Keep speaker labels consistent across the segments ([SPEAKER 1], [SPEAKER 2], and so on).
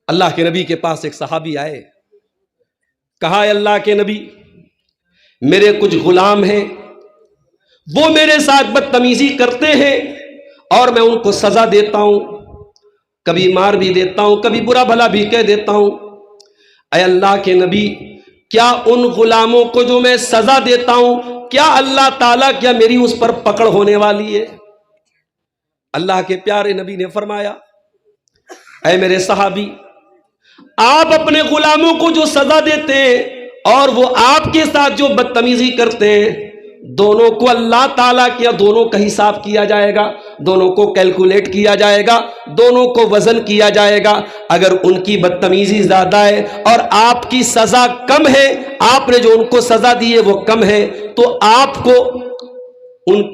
[SPEAKER 1] اللہ کے نبی کے پاس ایک صحابی آئے، کہا اے اللہ کے نبی، میرے کچھ غلام ہیں، وہ میرے ساتھ بدتمیزی کرتے ہیں اور میں ان کو سزا دیتا ہوں، کبھی مار بھی دیتا ہوں، کبھی برا بھلا بھی کہہ دیتا ہوں۔ اے اللہ کے نبی، کیا ان غلاموں کو جو میں سزا دیتا ہوں، کیا اللہ تعالیٰ کیا میری اس پر پکڑ ہونے والی ہے؟ اللہ کے پیارے نبی نے فرمایا، اے میرے صحابی، آپ اپنے غلاموں کو جو سزا دیتے ہیں اور وہ آپ کے ساتھ جو بدتمیزی کرتے ہیں، دونوں کو اللہ تعالیٰ کیا دونوں کا حساب کیا جائے گا، دونوں کو کیلکولیٹ کیا جائے گا، دونوں کو وزن کیا جائے گا۔ اگر ان کی بدتمیزی زیادہ ہے اور آپ کی سزا کم ہے، آپ نے جو ان کو سزا دی ہے وہ کم ہے، تو آپ کو ان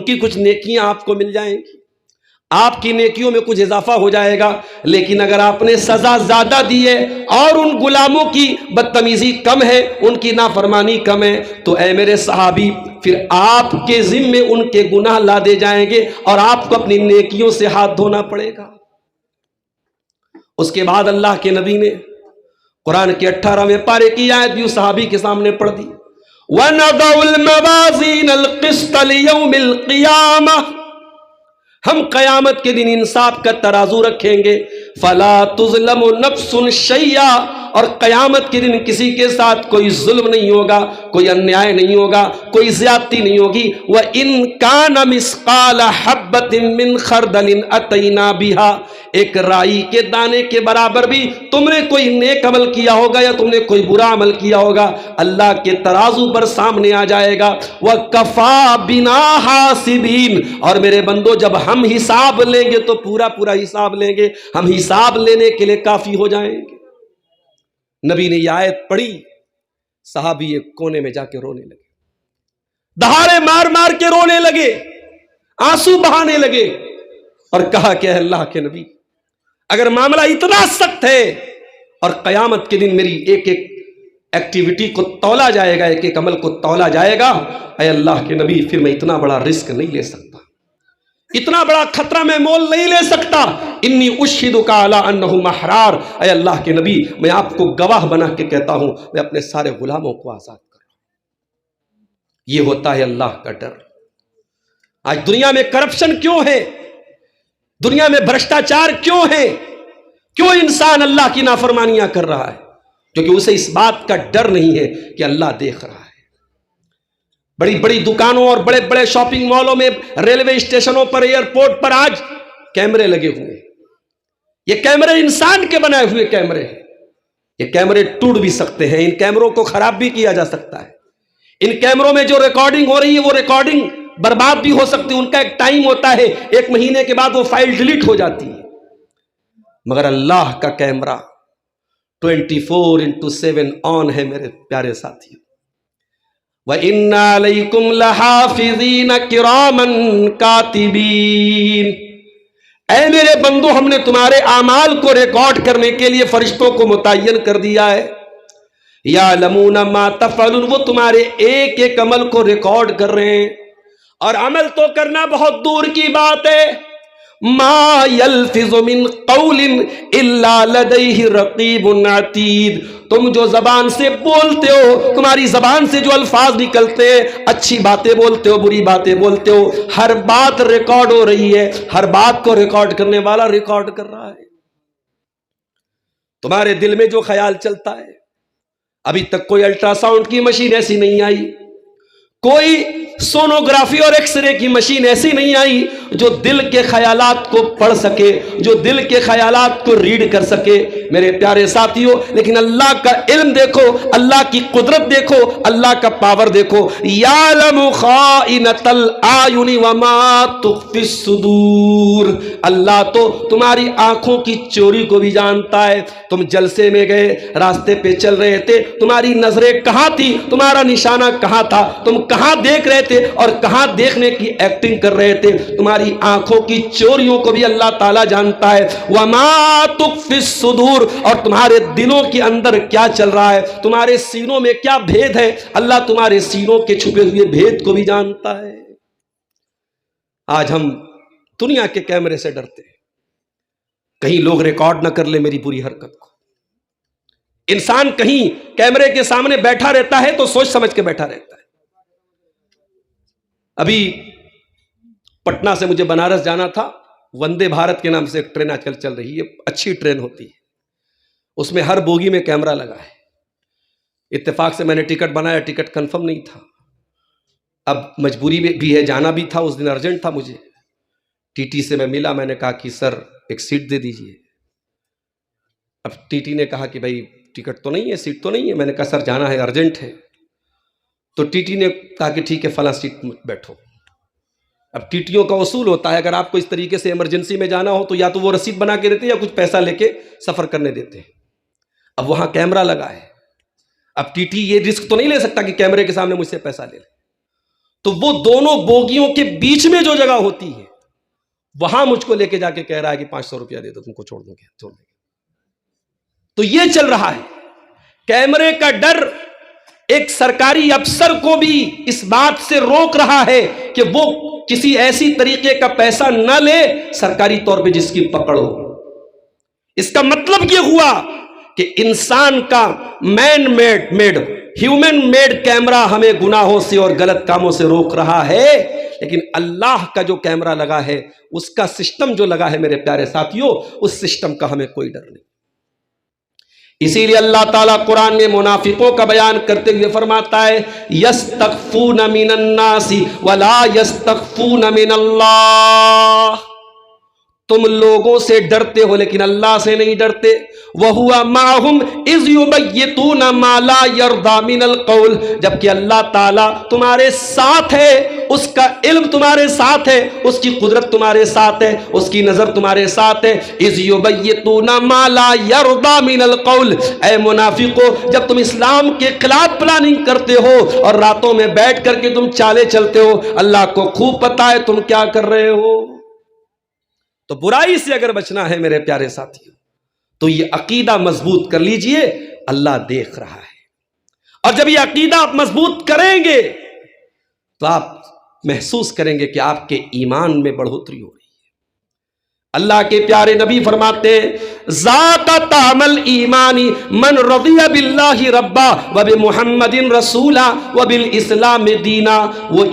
[SPEAKER 1] کی کچھ نیکیاں آپ کو مل جائیں گی، آپ کی نیکیوں میں کچھ اضافہ ہو جائے گا۔ لیکن اگر آپ نے سزا زیادہ دی ہے اور ان غلاموں کی بدتمیزی کم ہے، ان کی نافرمانی کم ہے، تو اے میرے صحابی، پھر آپ کے ذمے ان کے گناہ لادے جائیں گے اور آپ کو اپنی نیکیوں سے ہاتھ دھونا پڑے گا۔ اس کے بعد اللہ کے نبی نے قرآن کے 18ویں پارے کی آیت بھی اس صحابی کے سامنے پڑھ دی، وَنَضَعُ الْمَوَازِينَ الْقِسْطَ لِيَوْمِ الْقِيَامَةِ، ہم قیامت کے دن انصاف کا ترازو رکھیں گے، فَلَا تُظْلَمُ نَفْسٌ شَيْئًا، اور قیامت کے دن کسی کے ساتھ کوئی ظلم نہیں ہوگا، کوئی انیائے نہیں ہوگا، کوئی زیادتی نہیں ہوگی۔ وَإِن كَانَ مِثْقَالَ حَبَّةٍ مِّنْ خَرْدَلٍ أَتَيْنَا بِهَا، ایک رائی کے دانے کے برابر بھی تم نے کوئی نیک عمل کیا ہوگا یا تم نے کوئی برا عمل کیا ہوگا، اللہ کے ترازو پر سامنے آ جائے گا۔ وَكَفَى بِنَا حَاسِبِينَ، اور میرے بندو، جب ہم حساب لیں گے تو پورا حساب لیں گے، ہم حساب لینے کے لیے کافی ہو جائیں گے۔ نبی نے یہ آیت پڑھی، صحابی ایک کونے میں جا کے رونے لگے، دہاڑے مار مار کے رونے لگے، آنسو بہانے لگے، اور کہا کہ اے اللہ کے نبی، اگر معاملہ اتنا سخت ہے اور قیامت کے دن میری ایک ایک ایکٹیویٹی کو تولا جائے گا، ایک ایک عمل کو تولا جائے گا، اے اللہ کے نبی، پھر میں اتنا بڑا رسک نہیں لے سکتا، اتنا بڑا خطرہ میں مول نہیں لے سکتا۔ انی اشہدک علی انہم احرار، اے اللہ کے نبی، میں آپ کو گواہ بنا کے کہتا ہوں، میں اپنے سارے غلاموں کو آزاد کر رہا ہوں۔ یہ ہوتا ہے اللہ کا ڈر۔ آج دنیا میں کرپشن کیوں ہے؟ دنیا میں بھرشٹاچار کیوں ہے؟ کیوں انسان اللہ کی نافرمانیاں کر رہا ہے؟ کیونکہ اسے اس بات کا ڈر نہیں ہے کہ اللہ دیکھ رہا ہے۔ بڑی بڑی دکانوں اور بڑے بڑے شاپنگ مالوں میں، ریلوے اسٹیشنوں پر، ایئرپورٹ پر آج کیمرے لگے ہوئے ہیں۔ یہ کیمرے انسان کے بنائے ہوئے کیمرے ہیں۔ یہ کیمرے ٹوٹ بھی سکتے ہیں، ان کیمروں کو خراب بھی کیا جا سکتا ہے۔ ان کیمروں میں جو ریکارڈنگ ہو رہی ہے وہ ریکارڈنگ برباد بھی ہو سکتی ہے، ان کا ایک ٹائم ہوتا ہے، 1 مہینے کے بعد وہ فائل ڈیلیٹ ہو جاتی ہے۔ مگر اللہ کا کیمرہ 24/7 آن ہے میرے پیارے ساتھیوں۔ وَإِنَّ عَلَيْكُمْ لَحَافِظِينَ كِرَامًا كَاتِبِينَ، اے میرے بندو، ہم نے تمہارے اعمال کو ریکارڈ کرنے کے لیے فرشتوں کو متعین کر دیا ہے۔ یعلمون ما تفعلون، وہ تمہارے ایک ایک عمل کو ریکارڈ کر رہے ہیں، اور عمل تو کرنا بہت دور کی بات ہے۔ ما یلفظ من قول الا لدیہ رقیب عتید، تم جو زبان سے بولتے ہو، تمہاری زبان سے جو الفاظ نکلتے ہیں، اچھی باتیں بولتے ہو، بری باتیں بولتے ہو، ہر بات ریکارڈ ہو رہی ہے، ہر بات کو ریکارڈ کرنے والا ریکارڈ کر رہا ہے۔ تمہارے دل میں جو خیال چلتا ہے، ابھی تک کوئی الٹرا ساؤنڈ کی مشین ایسی نہیں آئی، کوئی سونوگرافی اور ایکس رے کی مشین ایسی نہیں آئی جو دل کے خیالات کو پڑھ سکے، جو دل کے خیالات کو ریڈ کر سکے میرے پیارے ساتھیوں۔ لیکن اللہ کا علم دیکھو، اللہ کی قدرت دیکھو، اللہ کا پاور دیکھو۔ یعلم خائنۃ الاعین وما تخفی الصدور، اللہ تو تمہاری آنکھوں کی چوری کو بھی جانتا ہے۔ تم جلسے میں گئے، راستے پہ چل رہے تھے، تمہاری نظریں کہاں تھی، تمہارا نشانہ کہاں تھا، تم کہاں دیکھ رہے تھے اور کہاں دیکھنے کی ایکٹنگ کر رہے تھے، تمہاری آنکھوں کی چوریوں کو بھی اللہ تعالیٰ جانتا ہے۔ وما تخفی الصدور، اور تمہارے دلوں کے اندر کیا چل رہا ہے، تمہارے سینوں میں کیا بھید ہے، اللہ تمہارے سینوں کے چھپے ہوئے بھید کو بھی جانتا ہے۔ آج ہم دنیا کے کیمرے سے ڈرتے ہیں، کہیں لوگ ریکارڈ نہ کر لے میری بری حرکت کو. انسان کہیں کیمرے کے سامنے بیٹھا رہتا ہے تو سوچ سمجھ کے بیٹھا رہتا ہے. ابھی پٹنہ سے مجھے بنارس جانا تھا. وندے بھارت کے نام سے ایک ٹرین آج کل چل رہی ہے, اچھی ٹرین ہوتی ہے, اس میں ہر بوگی میں کیمرہ لگا ہے. اتفاق سے میں نے ٹکٹ بنایا, ٹکٹ کنفرم نہیں تھا. اب مجبوری بھی ہے, جانا بھی تھا, اس دن ارجنٹ تھا مجھے. ٹی ٹی سے میں ملا, میں نے کہا کہ سر ایک سیٹ دے دیجئے. اب ٹی ٹی نے کہا کہ بھائی ٹکٹ تو نہیں ہے, سیٹ تو نہیں ہے. میں نے کہا سر جانا ہے, ارجنٹ ہے. تو ٹی ٹی نے کہا کہ ٹھیک ہے فلاں سیٹ بیٹھو. اب ٹی ٹیوں کا اصول ہوتا ہے, اگر آپ کو اس طریقے سے ایمرجنسی میں جانا ہو تو یا تو وہ رسید بنا کے دیتے ہیں یا کچھ پیسہ لے کے سفر کرنے دیتے ہیں. اب وہاں کیمرہ لگا ہے, اب ٹی ٹی یہ رسک تو نہیں لے سکتا کہ کیمرے کے سامنے مجھ سے پیسہ لے لے. تو وہ دونوں بوگیوں کے بیچ میں جو جگہ ہوتی ہے وہاں مجھ کو لے کے جا کے کہہ رہا ہے کہ 500 روپیہ دے دو, تم کو چھوڑ دوں گے. تو یہ چل رہا ہے. کیمرے کا ڈر ایک سرکاری افسر کو بھی اس بات سے روک رہا ہے کہ وہ کسی ایسی طریقے کا پیسہ نہ لے سرکاری طور پہ جس کی پکڑ ہو. اس کا مطلب یہ ہوا کہ انسان کا man made human made camera ہمیں گناہوں سے اور غلط کاموں سے روک رہا ہے, لیکن اللہ کا جو کیمرہ لگا ہے, اس کا سسٹم جو لگا ہے میرے پیارے ساتھیوں, اس سسٹم کا ہمیں کوئی ڈر نہیں. اسی لیے اللہ تعالیٰ قرآن میں منافقوں کا بیان کرتے ہوئے فرماتا ہے یستخفون من الناس ولا یستخفون من اللہ. تم لوگوں سے ڈرتے ہو لیکن اللہ سے نہیں ڈرتے. وَهُوَ مَعَهُمْ إِذْ يُبَيِّتُونَ مَا لَا يَرْضَى مِنَ الْقَوْلِ. جبکہ اللہ تعالیٰ تمہارے ساتھ ہے, اس کا علم تمہارے ساتھ ہے, اس کی قدرت تمہارے ساتھ ہے, اس کی نظر تمہارے ساتھ ہے. إِذْ يُبَيِّتُونَ مَا لَا يَرْضَى مِنَ الْقَوْلِ. اے منافقو, جب تم اسلام کے خلاف پلاننگ کرتے ہو اور راتوں میں بیٹھ کر کے تم چالے چلتے ہو, اللہ کو خوب پتہ ہے تم کیا کر رہے ہو. تو برائی سے اگر بچنا ہے میرے پیارے ساتھیوں تو یہ عقیدہ مضبوط کر لیجئے, اللہ دیکھ رہا ہے. اور جب یہ عقیدہ آپ مضبوط کریں گے تو آپ محسوس کریں گے کہ آپ کے ایمان میں بڑھوتری ہو رہی ہے. اللہ کے پیارے نبی فرماتے ہیں ذاق طعم الایمان من رضی باللہ ربا وبمحمد رسولا وبالاسلام دینا. وہ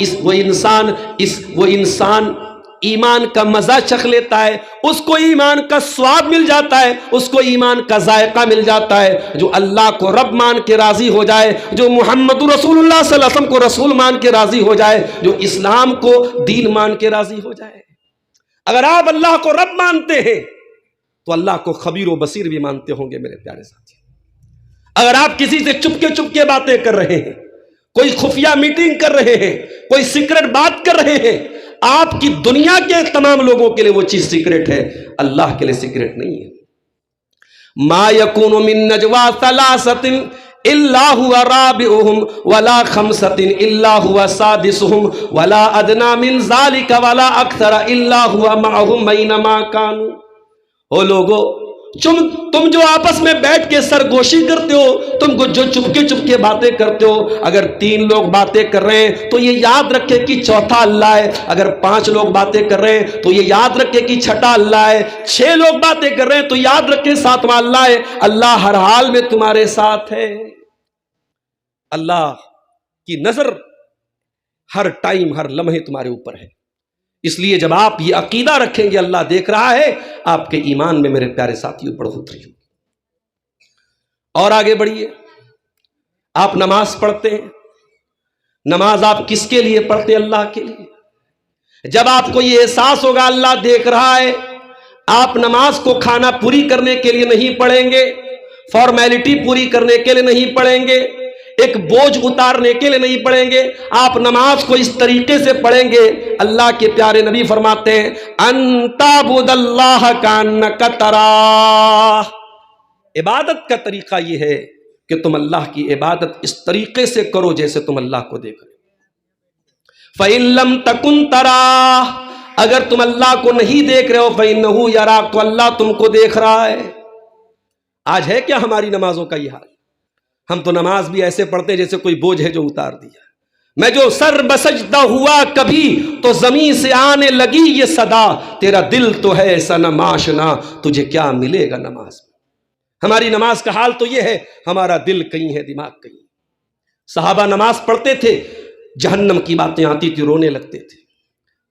[SPEAKER 1] انسان ایمان کا مزہ چکھ لیتا ہے, اس کو ایمان کا سواد مل جاتا ہے, اس کو ایمان کا ذائقہ مل جاتا ہے, جو اللہ کو رب مان کے راضی ہو جائے, جو محمد رسول اللہ صلی اللہ علیہ وسلم کو رسول مان کے راضی ہو جائے, جو اسلام کو دین مان کے راضی ہو جائے. اگر آپ اللہ کو رب مانتے ہیں تو اللہ کو خبیر و بصیر بھی مانتے ہوں گے میرے پیارے ساتھی. اگر آپ کسی سے چپ کے باتیں کر رہے ہیں, کوئی خفیہ میٹنگ کر رہے ہیں, کوئی سیکرٹ بات کر رہے ہیں, آپ کی دنیا کے تمام لوگوں کے لیے وہ چیز سیکرٹ ہے, اللہ کے لیے سیکرٹ نہیں ہے. ما یکون من نجوا ثلاثۃ الا هو رابعهم ولا خمسۃ الا هو سادسهم ولا ادنى من ذلك ولا اکثر الا هو معهم اينما كانوا. او لوگو, تم جو آپس میں بیٹھ کے سرگوشی کرتے ہو, تم کو جو چپ کے باتیں کرتے ہو, اگر 3 لوگ باتیں کر رہے ہیں تو یہ یاد رکھے کہ چوتھا اللہ ہے. اگر 5 لوگ باتیں کر رہے ہیں تو یہ یاد رکھے کہ چھٹا اللہ ہے. 6 لوگ باتیں کر رہے ہیں تو یاد رکھے 7واں اللہ ہے. اللہ ہر حال میں تمہارے ساتھ ہے. اللہ کی نظر ہر ٹائم, ہر لمحے تمہارے اوپر ہے. اس لیے جب آپ یہ عقیدہ رکھیں گے اللہ دیکھ رہا ہے, آپ کے ایمان میں میرے پیارے ساتھیوں بڑھوتری ہوگی. اور آگے بڑھیے. آپ نماز پڑھتے ہیں, نماز آپ کس کے لیے پڑھتے ہیں؟ اللہ کے لیے. جب آپ کو یہ احساس ہوگا اللہ دیکھ رہا ہے, آپ نماز کو کھانا پوری کرنے کے لیے نہیں پڑھیں گے, فارمیلٹی پوری کرنے کے لیے نہیں پڑھیں گے, ایک بوجھ اتارنے کے لیے نہیں پڑھیں گے. آپ نماز کو اس طریقے سے پڑھیں گے. اللہ کے پیارے نبی فرماتے ہیں ان تعبد اللہ کانک تراہ. عبادت کا طریقہ یہ ہے کہ تم اللہ کی عبادت اس طریقے سے کرو جیسے تم اللہ کو دیکھ رہے ہو. فَإِن لَمْ تَكُنْ تَرَاهُ, اگر تم اللہ کو نہیں دیکھ رہے ہو, فَإِنَّهُ يَرَاكَ, تو اللہ تم کو دیکھ رہا ہے. آج ہے کیا ہماری نمازوں کا یہ حال؟ ہم تو نماز بھی ایسے پڑھتے ہیں جیسے کوئی بوجھ ہے جو اتار دیا. میں جو سر بسجدہ ہوا کبھی تو زمین سے آنے لگی یہ صدا، تیرا دل تو ہے صنم آشنا تجھے کیا ملے گا نماز میں۔ ہماری نماز کا حال تو یہ ہے، ہمارا دل کہیں ہے دماغ کہیں۔ صحابہ نماز پڑھتے تھے، جہنم کی باتیں آتی تھی رونے لگتے تھے،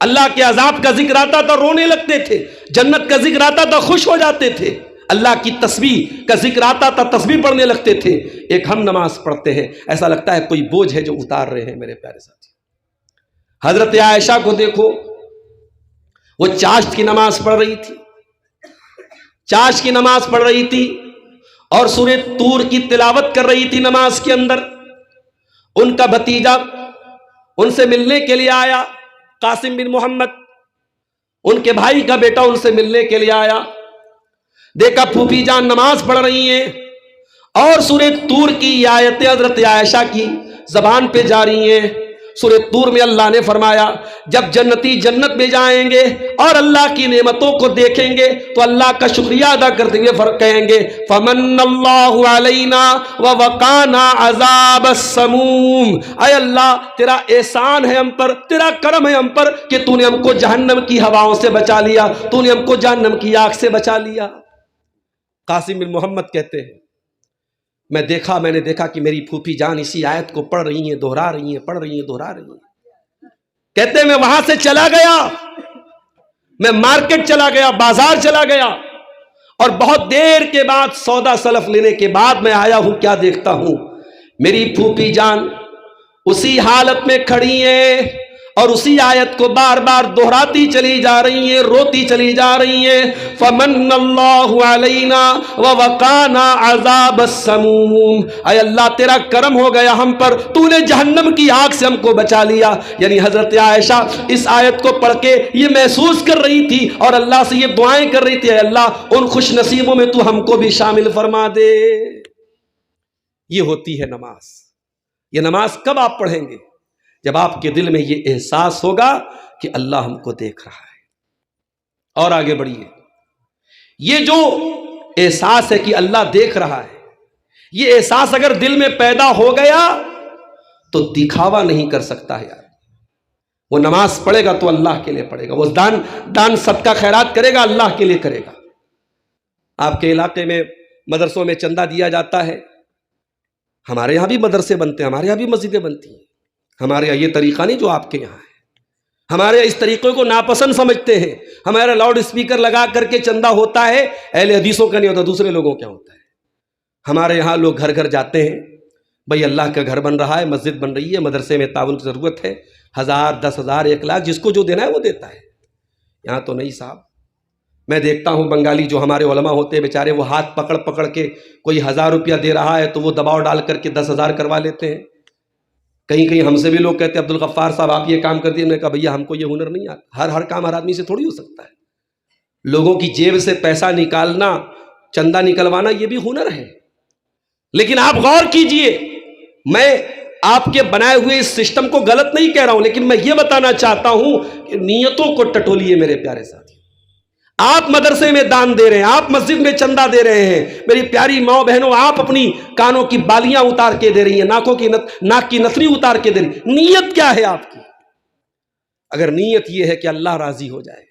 [SPEAKER 1] اللہ کے عذاب کا ذکر آتا تھا رونے لگتے تھے، جنت کا ذکر آتا تھا خوش ہو جاتے تھے، اللہ کی تسبیح کا ذکر آتا تھا تسبیح پڑھنے لگتے تھے۔ ایک ہم نماز پڑھتے ہیں ایسا لگتا ہے کوئی بوجھ ہے جو اتار رہے ہیں۔ میرے پیارے ساتھی، حضرت عائشہ کو دیکھو، وہ چاشت کی نماز پڑھ رہی تھی، چاشت کی نماز پڑھ رہی تھی اور سورہ طور کی تلاوت کر رہی تھی نماز کے اندر۔ ان کا بھتیجا ان سے ملنے کے لیے آیا، قاسم بن محمد، ان کے بھائی کا بیٹا ان سے ملنے کے لیے آیا، دیکھا پھوپھی جان نماز پڑھ رہی ہیں اور سورہ طور کی آیتیں حضرت عائشہ کی زبان پہ جا رہی ہیں۔ سورہ طور میں اللہ نے فرمایا جب جنتی جنت میں جائیں گے اور اللہ کی نعمتوں کو دیکھیں گے تو اللہ کا شکریہ ادا کرتے ہوئے کہیں گے فمن اللہ علینا ووقانا عذاب السموم، اے اللہ تیرا احسان ہے ہم پر، تیرا کرم ہے ہم پر کہ تو نے ہم کو جہنم کی ہواؤں سے بچا لیا، تو نے ہم کو جہنم کی آگ سے بچا لیا۔ قاسم بن محمد کہتے ہیں میں نے دیکھا کہ میری پھوپھی جان اسی آیت کو پڑھ رہی ہیں، دہرا رہی ہیں، پڑھ رہی ہیں، دہرا رہی ہیں۔ کہتے ہیں میں وہاں سے چلا گیا، میں مارکیٹ چلا گیا، بازار چلا گیا اور بہت دیر کے بعد سودا سلف لینے کے بعد میں آیا ہوں، کیا دیکھتا ہوں میری پھوپھی جان اسی حالت میں کھڑی ہیں اور اسی آیت کو بار بار دہراتی چلی جا رہی ہیں، روتی چلی جا رہی ہیں فمن اللہ علینا ووقانا عذاب السموم، اے اللہ تیرا کرم ہو گیا ہم پر، تو نے جہنم کی آگ سے ہم کو بچا لیا۔ یعنی حضرت عائشہ اس آیت کو پڑھ کے یہ محسوس کر رہی تھی اور اللہ سے یہ دعائیں کر رہی تھی اے اللہ ان خوش نصیبوں میں تو ہم کو بھی شامل فرما دے۔ یہ ہوتی ہے نماز۔ یہ نماز کب آپ پڑھیں گے؟ جب آپ کے دل میں یہ احساس ہوگا کہ اللہ ہم کو دیکھ رہا ہے۔ اور آگے بڑھیے، یہ جو احساس ہے کہ اللہ دیکھ رہا ہے، یہ احساس اگر دل میں پیدا ہو گیا تو دکھاوا نہیں کر سکتا ہے یار۔ وہ نماز پڑھے گا تو اللہ کے لیے پڑھے گا، وہ دان صدقہ خیرات کرے گا اللہ کے لیے کرے گا۔ آپ کے علاقے میں مدرسوں میں چندہ دیا جاتا ہے، ہمارے یہاں بھی مدرسے بنتے ہیں، ہمارے یہاں بھی مسجدیں بنتی ہیں، ہمارے یہاں یہ طریقہ نہیں جو آپ کے یہاں ہے۔ ہمارے اس طریقے کو ناپسند سمجھتے ہیں، ہمارا لاؤڈ اسپیکر لگا کر کے چندہ ہوتا ہے، اہل حدیثوں کا نہیں ہوتا، دوسرے لوگوں کیا ہوتا ہے۔ ہمارے یہاں لوگ گھر گھر جاتے ہیں، بھئی اللہ کا گھر بن رہا ہے، مسجد بن رہی ہے، مدرسے میں تعاون کی ضرورت ہے، 1000 10,000 1 لاکھ جس کو جو دینا ہے وہ دیتا ہے۔ یہاں تو نہیں صاحب، میں دیکھتا ہوں بنگالی جو ہمارے علماء ہوتے ہیں بیچارے، وہ ہاتھ پکڑ پکڑ کے کوئی 1000 روپیہ دے رہا ہے تو وہ دباؤ ڈال کر کے 10,000 کروا لیتے ہیں۔ کہیں کہیں ہم سے بھی لوگ کہتے ہیں عبدالغفار صاحب آپ یہ کام کر دیے، میں نے کہا بھیا ہم کو یہ ہنر نہیں آتا، ہر کام ہر آدمی سے تھوڑی ہو سکتا ہے۔ لوگوں کی جیب سے پیسہ نکالنا، چندہ نکلوانا یہ بھی ہنر ہے۔ لیکن آپ غور کیجئے، میں آپ کے بنائے ہوئے اس سسٹم کو غلط نہیں کہہ رہا ہوں، لیکن میں یہ بتانا چاہتا ہوں کہ نیتوں کو ٹٹولیے میرے پیارے ساتھی۔ آپ مدرسے میں دان دے رہے ہیں، آپ مسجد میں چندہ دے رہے ہیں، میری پیاری ماں بہنوں آپ اپنی کانوں کی بالیاں اتار کے دے رہی ہیں، ناک کی نتھنی اتار کے دے رہی ہیں، نیت کیا ہے آپ کی؟ اگر نیت یہ ہے کہ اللہ راضی ہو جائے،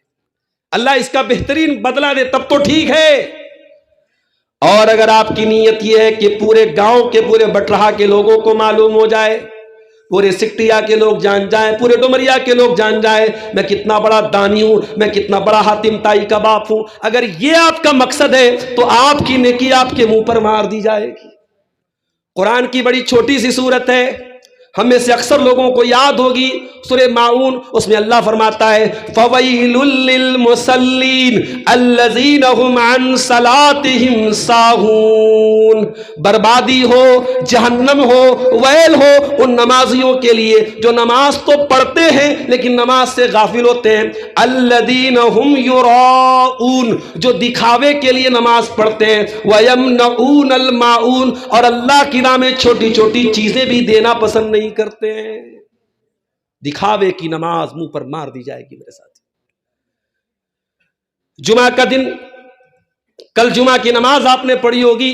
[SPEAKER 1] اللہ اس کا بہترین بدلہ دے، تب تو ٹھیک ہے۔ اور اگر آپ کی نیت یہ ہے کہ پورے گاؤں کے، پورے بٹرہا کے لوگوں کو معلوم ہو جائے، پورے سکٹیا کے لوگ جان جائیں، پورے ڈومریا کے لوگ جان جائیں میں کتنا بڑا دانی ہوں، میں کتنا بڑا حاتم تائی کا باپ ہوں، اگر یہ آپ کا مقصد ہے تو آپ کی نیکی آپ کے منہ پر مار دی جائے گی۔ قرآن کی بڑی چھوٹی سی سورت ہے، ہم میں سے اکثر لوگوں کو یاد ہوگی، سورہ ماعون، اس میں اللہ فرماتا ہے فَوَيْلٌ لِّلْمُصَلِّينَ الَّذِينَ هُمْ عَنْ صَلَاتِهِمْ سَاهُونَ، بربادی ہو، جہنم ہو، ویل ہو ان نمازیوں کے لیے جو نماز تو پڑھتے ہیں لیکن نماز سے غافل ہوتے ہیں، الَّذِينَ هُمْ يُرَاءُونَ جو دکھاوے کے لیے نماز پڑھتے ہیں، وَيَمْنَعُونَ الْمَاعُونَ اور اللہ کی راہ میں چھوٹی چھوٹی چیزیں بھی دینا پسند نہیں کرتے ہیں۔ دکھاوے کی نماز منہ پر مار دی جائے گی میرے ساتھ۔ جمعہ کا دن، کل جمعہ کی نماز آپ نے پڑھی ہوگی،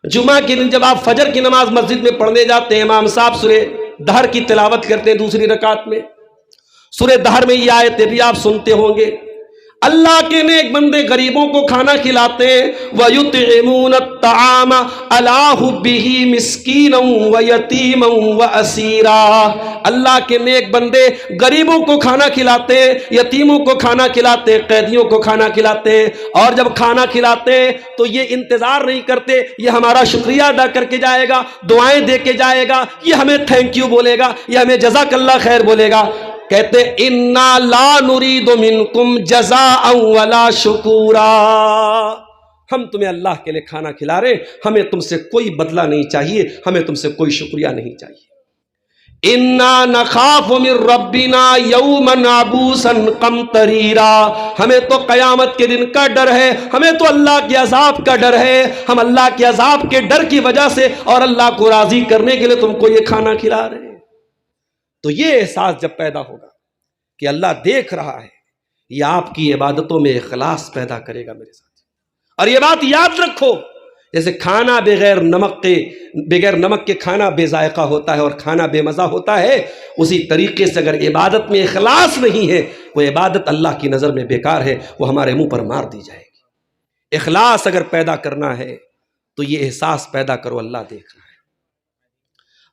[SPEAKER 1] جمعہ کے دن جب آپ فجر کی نماز مسجد میں پڑھنے جاتے ہیں، امام صاحب سورہ دہر کی تلاوت کرتے ہیں دوسری رکعت میں. سورہ دہر میں یہ آیتیں بھی آپ سنتے ہوں گے. اللہ کے نیک بندے غریبوں کو کھانا کھلاتے ہیں. وَيُطْعِمُونَ الطَّعَامَ عَلَىٰ حُبِّهِ مِسْكِينًا وَيَتِيمًا وَأَسِيرًا. اللہ کے نیک بندے غریبوں کو کھانا کھلاتے ہیں, یتیموں کو کھانا کھلاتے ہیں, قیدیوں کو کھانا کھلاتے ہیں. اور جب کھانا کھلاتے ہیں تو یہ انتظار نہیں کرتے یہ ہمارا شکریہ ادا کر کے جائے گا, دعائیں دے کے جائے گا, یہ ہمیں تھینک یو بولے گا, یہ ہمیں جزاک اللہ خیر بولے گا. کہتے انا لا نرید منکم جزاء ولا شکورا. ہم تمہیں اللہ کے لیے کھانا کھلا رہے, ہمیں تم سے کوئی بدلہ نہیں چاہیے, ہمیں تم سے کوئی شکریہ نہیں چاہیے. انا نخاف من ربنا یوما عبوسا قمطریرا. ہمیں تو قیامت کے دن کا ڈر ہے, ہمیں تو اللہ کے عذاب کا ڈر ہے. ہم اللہ کے عذاب کے ڈر کی وجہ سے اور اللہ کو راضی کرنے کے لیے تم کو یہ کھانا کھلا رہے ہیں. تو یہ احساس جب پیدا ہوگا کہ اللہ دیکھ رہا ہے, یہ آپ کی عبادتوں میں اخلاص پیدا کرے گا میرے ساتھ. اور یہ بات یاد رکھو, جیسے کھانا بغیر نمک کے کھانا بے ذائقہ ہوتا ہے اور کھانا بے مزہ ہوتا ہے, اسی طریقے سے اگر عبادت میں اخلاص نہیں ہے وہ عبادت اللہ کی نظر میں بیکار ہے, وہ ہمارے منہ پر مار دی جائے گی. اخلاص اگر پیدا کرنا ہے تو یہ احساس پیدا کرو اللہ دیکھ رہا ہے.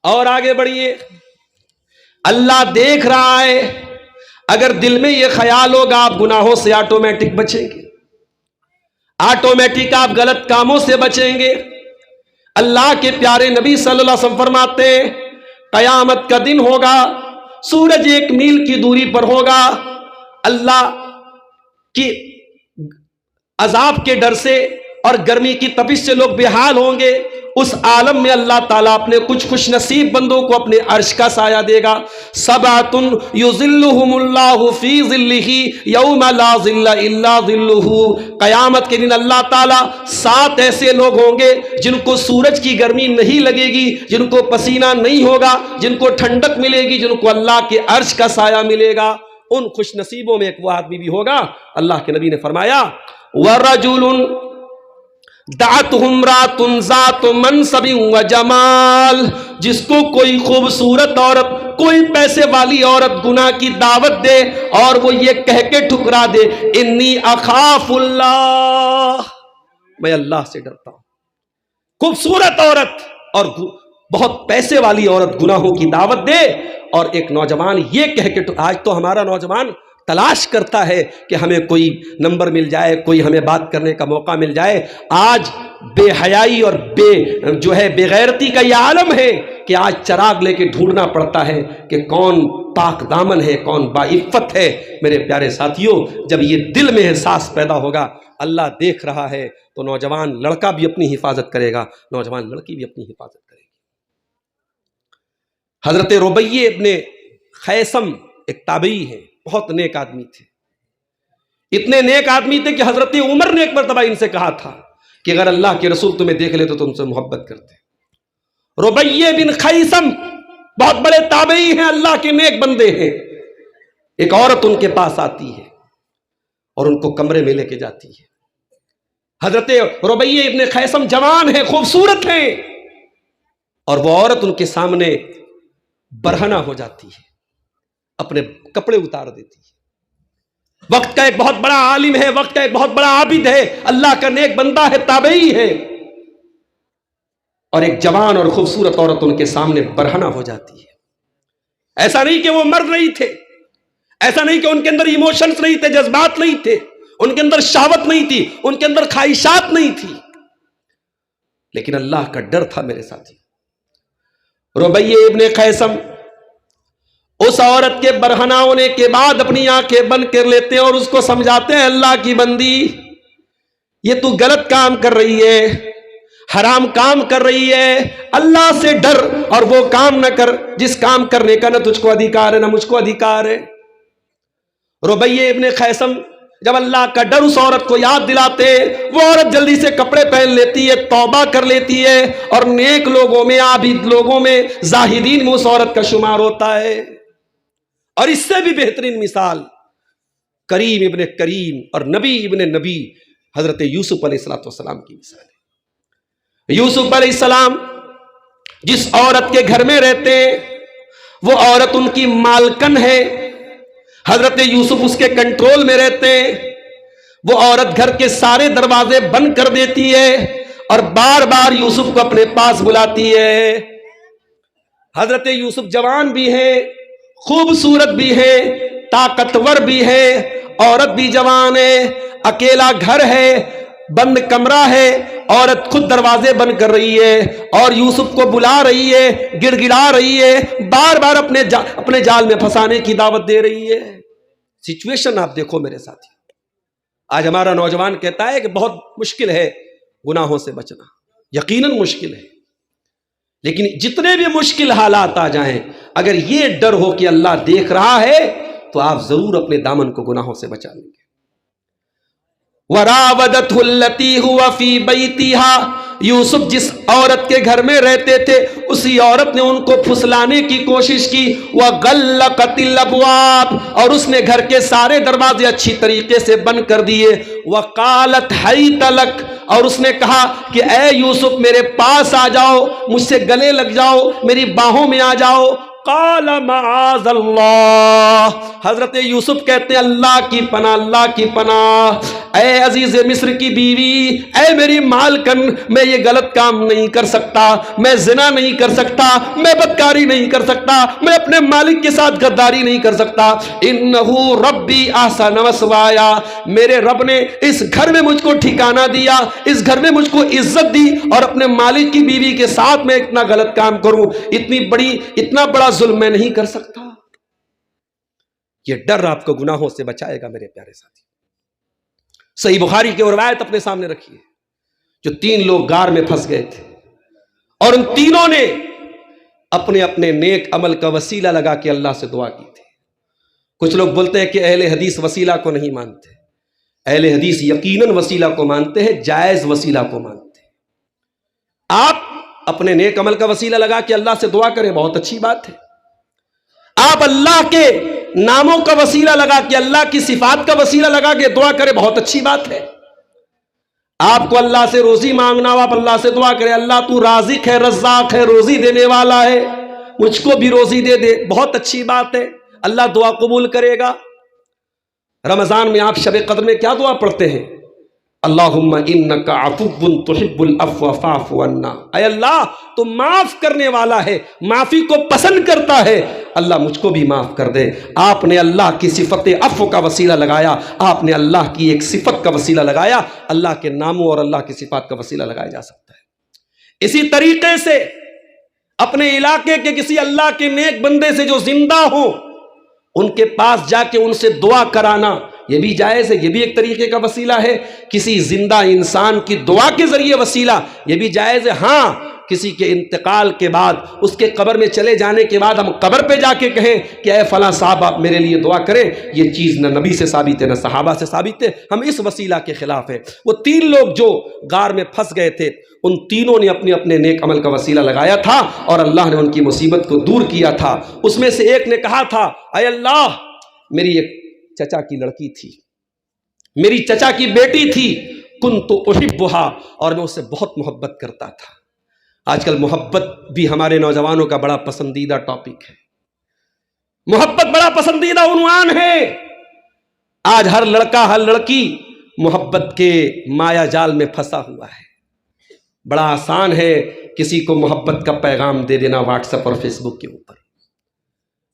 [SPEAKER 1] اور آگے بڑھیے, اللہ دیکھ رہا ہے. اگر دل میں یہ خیال ہوگا آپ گناہوں سے آٹومیٹک بچیں گے, آٹومیٹک آپ غلط کاموں سے بچیں گے. اللہ کے پیارے نبی صلی اللہ علیہ وسلم فرماتے ہیں قیامت کا دن ہوگا, سورج 1 میل کی دوری پر ہوگا. اللہ کی عذاب کے ڈر سے اور گرمی کی تپش سے لوگ بے حال ہوں گے. اس عالم میں اللہ تعالیٰ اپنے کچھ خوش نصیب بندوں کو اپنے عرش کا سایہ دے گا. سبعۃ یظلھم اللہ فی ظلہ یوم لا ظل الا ظلہ. قیامت کے دن اللہ تعالیٰ 7 ایسے لوگ ہوں گے جن کو سورج کی گرمی نہیں لگے گی, جن کو پسینہ نہیں ہوگا, جن کو ٹھنڈک ملے گی, جن کو اللہ کے عرش کا سایہ ملے گا. ان خوش نصیبوں میں ایک وہ آدمی بھی ہوگا, اللہ کے نبی نے فرمایا ورجل دعته امرأة ذات منصب وجمال. جس کو کوئی خوبصورت عورت, کوئی پیسے والی عورت گناہ کی دعوت دے اور وہ یہ کہہ کے ٹھکرا دے انی اخاف اللہ, میں اللہ سے ڈرتا ہوں. خوبصورت عورت اور بہت پیسے والی عورت گناہوں کی دعوت دے اور ایک نوجوان یہ کہہ کے, آج تو ہمارا نوجوان تلاش کرتا ہے کہ ہمیں کوئی نمبر مل جائے, کوئی ہمیں بات کرنے کا موقع مل جائے. آج بے حیائی اور بے غیرتی کا یہ عالم ہے کہ آج چراغ لے کے ڈھونڈنا پڑتا ہے کہ کون پاک دامن ہے, کون باعفت ہے. میرے پیارے ساتھیوں, جب یہ دل میں احساس پیدا ہوگا اللہ دیکھ رہا ہے تو نوجوان لڑکا بھی اپنی حفاظت کرے گا, نوجوان لڑکی بھی اپنی حفاظت کرے گی. حضرت ربیع ابن خیثم ایک تابعی ہے, بہت نیک آدمی تھے. اتنے نیک آدمی تھے کہ حضرت عمر نے ایک مرتبہ ان سے کہا تھا کہ اگر اللہ کے رسول تمہیں دیکھ لے تو تم سے محبت کرتے. ربیع بن خیثم بہت بڑے تابعی ہیں, اللہ کے نیک بندے ہیں. ایک عورت ان کے پاس آتی ہے اور ان کو کمرے میں لے کے جاتی ہے. حضرت ربیع ابن خیثم جوان ہیں, خوبصورت ہیں, اور وہ عورت ان کے سامنے برہنہ ہو جاتی ہے, اپنے کپڑے اتار دیتی ہے. وقت کا ایک بہت بڑا عالم ہے, وقت کا ایک بہت بڑا عابد ہے, اللہ کا نیک بندہ ہے, تابعی ہے, اور ایک جوان اور خوبصورت عورت ان کے سامنے برہنہ ہو جاتی ہے. ایسا نہیں کہ وہ مرد نہیں تھے, ایسا نہیں کہ ان کے اندر ایموشنز نہیں تھے, جذبات نہیں تھے, ان کے اندر شہوت نہیں تھی, ان کے اندر خواہشات نہیں تھی, لیکن اللہ کا ڈر تھا. میرے ساتھی, ربیع ابن خیثم اس عورت کے برہنہ ہونے کے بعد اپنی آنکھیں بند کر لیتے ہیں اور اس کو سمجھاتے ہیں اللہ کی بندی, یہ تو غلط کام کر رہی ہے, حرام کام کر رہی ہے, اللہ سے ڈر اور وہ کام نہ کر جس کام کرنے کا نہ تجھ کو ادھیکار ہے نہ مجھ کو ادھیکار ہے. ربیع ابن خیثم جب اللہ کا ڈر اس عورت کو یاد دلاتے, وہ عورت جلدی سے کپڑے پہن لیتی ہے, توبہ کر لیتی ہے, اور نیک لوگوں میں, عابد لوگوں میں, زاہدین میں اس عورت کا شمار ہوتا ہے. اور اس سے بھی بہترین مثال کریم ابن کریم اور نبی ابن نبی حضرت یوسف علیہ السلام کی مثال ہے. یوسف علیہ السلام جس عورت کے گھر میں رہتے ہیں وہ عورت ان کی مالکن ہے، حضرت یوسف اس کے کنٹرول میں رہتے ہیں. وہ عورت گھر کے سارے دروازے بند کر دیتی ہے اور بار بار یوسف کو اپنے پاس بلاتی ہے. حضرت یوسف جوان بھی ہیں، خوبصورت بھی ہیں، طاقتور بھی ہیں، عورت بھی جوان ہے، اکیلا گھر ہے، بند کمرہ ہے، عورت خود دروازے بند کر رہی ہے اور یوسف کو بلا رہی ہے، گڑ گڑا رہی ہے، بار بار اپنے جال میں پھنسانے کی دعوت دے رہی ہے. سچویشن آپ دیکھو میرے ساتھی. آج ہمارا نوجوان کہتا ہے کہ بہت مشکل ہے گناہوں سے بچنا. یقیناً مشکل ہے، لیکن جتنے بھی مشکل حالات آ جائیں، اگر یہ ڈر ہو کہ اللہ دیکھ رہا ہے تو آپ ضرور اپنے دامن کو گناہوں سے بچا لیں گے. وَرَاوَدَتْهُ الَّتِي هُوَ فِي بَيْتِهَا، یوسف جس عورت کے گھر میں رہتے تھے اسی عورت نے ان کو پھسلانے کی کوشش کی. وَغَلَّقَتِ الْأَبْوَابَ، اور اس نے گھر کے سارے دروازے اچھی طریقے سے بند کر دیے. وَقَالَتْ حَيْتَ لَكَ، اور اس نے کہا کہ اے یوسف میرے پاس آ جاؤ، مجھ سے گلے لگ جاؤ، میری باہوں میں آ جاؤ. قال معاذ اللہ، حضرت یوسف کہتے ہیں اللہ کی پناہ، اللہ کی پناہ. اے عزیز مصر کی بیوی، اے میری مالکن، میں یہ غلط کام نہیں کر سکتا، میں زنا نہیں کر سکتا، میں بدکاری نہیں کر سکتا، میں اپنے مالک کے ساتھ غداری نہیں کر سکتا. انہو ربی احسن مثوایا، میرے رب نے اس گھر میں مجھ کو ٹھکانہ دیا، اس گھر میں مجھ کو عزت دی، اور اپنے مالک کی بیوی کے ساتھ میں اتنا غلط کام کروں، اتنا بڑا ظلم میں نہیں کر سکتا. یہ ڈر آپ کو گناہوں سے بچائے گا میرے پیارے ساتھی. صحیح بخاری کی روایت اپنے سامنے رکھیے، جو 3 لوگ غار میں پھنس گئے تھے اور ان تینوں نے اپنے اپنے نیک عمل کا وسیلہ لگا کے اللہ سے دعا کی تھی. کچھ لوگ بولتے ہیں کہ اہل حدیث وسیلہ کو نہیں مانتے. اہل حدیث یقیناً وسیلہ کو مانتے ہیں، جائز وسیلہ کو مانتے ہیں. آپ اپنے نیک عمل کا وسیلہ لگا کے اللہ سے دعا کریں، بہت اچھی بات ہے. آپ اللہ کے ناموں کا وسیلہ لگا کے، اللہ کی صفات کا وسیلہ لگا کے دعا کریں، بہت اچھی بات ہے. آپ کو اللہ سے روزی مانگنا ہو، آپ اللہ سے دعا کریں اللہ تو رازق ہے، رزاق ہے، روزی دینے والا ہے، مجھ کو بھی روزی دے دے، بہت اچھی بات ہے. اللہ دعا قبول کرے گا. رمضان میں آپ شب قدر میں کیا دعا پڑھتے ہیں؟ اللہم انکا عفو تحب العفو فاعف عنا، اے اللہ تو معاف کرنے والا ہے، معافی کو پسند کرتا ہے، اللہ مجھ کو بھی معاف کر دے. آپ نے اللہ کی صفت عفو کا وسیلہ لگایا، آپ نے اللہ کی ایک صفت کا وسیلہ لگایا. اللہ کے ناموں اور اللہ کی صفات کا وسیلہ لگایا جا سکتا ہے. اسی طریقے سے اپنے علاقے کے کسی اللہ کے نیک بندے سے جو زندہ ہوں، ان کے پاس جا کے ان سے دعا کرانا، یہ بھی جائز ہے، یہ بھی ایک طریقے کا وسیلہ ہے. کسی زندہ انسان کی دعا کے ذریعے وسیلہ، یہ بھی جائز ہے. ہاں، کسی کے انتقال کے بعد، اس کے قبر میں چلے جانے کے بعد ہم قبر پہ جا کے کہیں کہ اے فلاں صاحب آپ میرے لیے دعا کریں، یہ چیز نہ نبی سے ثابت ہے نہ صحابہ سے ثابت ہے. ہم اس وسیلہ کے خلاف ہیں. وہ 3 لوگ جو غار میں پھنس گئے تھے، ان تینوں نے اپنے نیک عمل کا وسیلہ لگایا تھا اور اللہ نے ان کی مصیبت کو دور کیا تھا. اس میں سے ایک نے کہا تھا اے اللہ، میری ایک چچا کی لڑکی تھی، میری چچا کی بیٹی تھی، کنت احبھا، اور میں اس سے بہت محبت کرتا تھا. آج کل محبت بھی ہمارے نوجوانوں کا بڑا پسندیدہ ٹاپک ہے. محبت بڑا پسندیدہ عنوان ہے. آج ہر لڑکا ہر لڑکی محبت کے مایا جال میں پھنسا ہوا ہے. بڑا آسان ہے کسی کو محبت کا پیغام دے دینا واٹس ایپ اور فیس بک کے اوپر،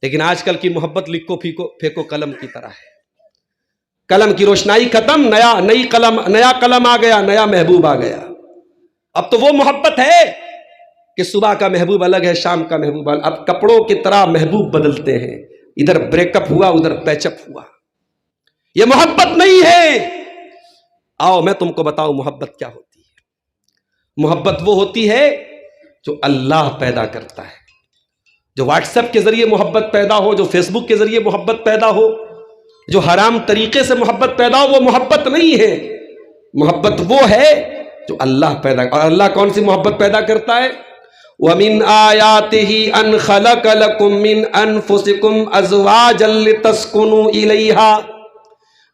[SPEAKER 1] لیکن آج کل کی محبت لکھو پھینکو قلم کی طرح ہے. قلم کی روشنائی ختم، نیا قلم آ گیا، نیا محبوب آ گیا. اب تو وہ محبت ہے کہ صبح کا محبوب الگ ہے، شام کا محبوب الگ. اب کپڑوں کی طرح محبوب بدلتے ہیں، ادھر بریک اپ ہوا ادھر پیچ اپ ہوا. یہ محبت نہیں ہے. آؤ میں تم کو بتاؤں محبت کیا ہوتی ہے. محبت وہ ہوتی ہے جو اللہ پیدا کرتا ہے. جو واٹس ایپ کے ذریعے محبت پیدا ہو، جو فیس بک کے ذریعے محبت پیدا ہو، جو حرام طریقے سے محبت پیدا ہو، وہ محبت نہیں ہے. محبت وہ ہے جو اللہ پیدا، اور اللہ کون سی محبت پیدا کرتا ہے؟ وَمِنْ آيَاتِهِ أَنْ خَلَقَ لَكُم مِّنْ أَنفُسِكُمْ أَزْوَاجًا لِتَسْكُنُوا إِلَيْهَا.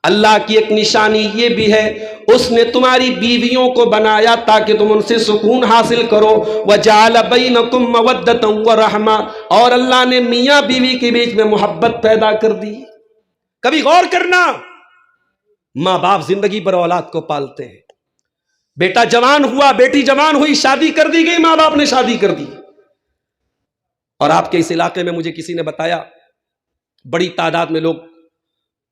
[SPEAKER 1] اللہ کی ایک نشانی یہ بھی ہے اس نے تمہاری بیویوں کو بنایا تاکہ تم ان سے سکون حاصل کرو. وَجَعَلَ بَيْنَكُمْ مَوَدَّةً وَرَحْمَةً، اور اللہ نے میاں بیوی کے بیچ میں محبت پیدا کر دی. کبھی غور کرنا، ماں باپ زندگی پر اولاد کو پالتے ہیں. بیٹا جوان ہوا، بیٹی جوان ہوئی، شادی کر دی گئی، ماں باپ نے شادی کر دی. اور آپ کے اس علاقے میں مجھے کسی نے بتایا بڑی تعداد میں لوگ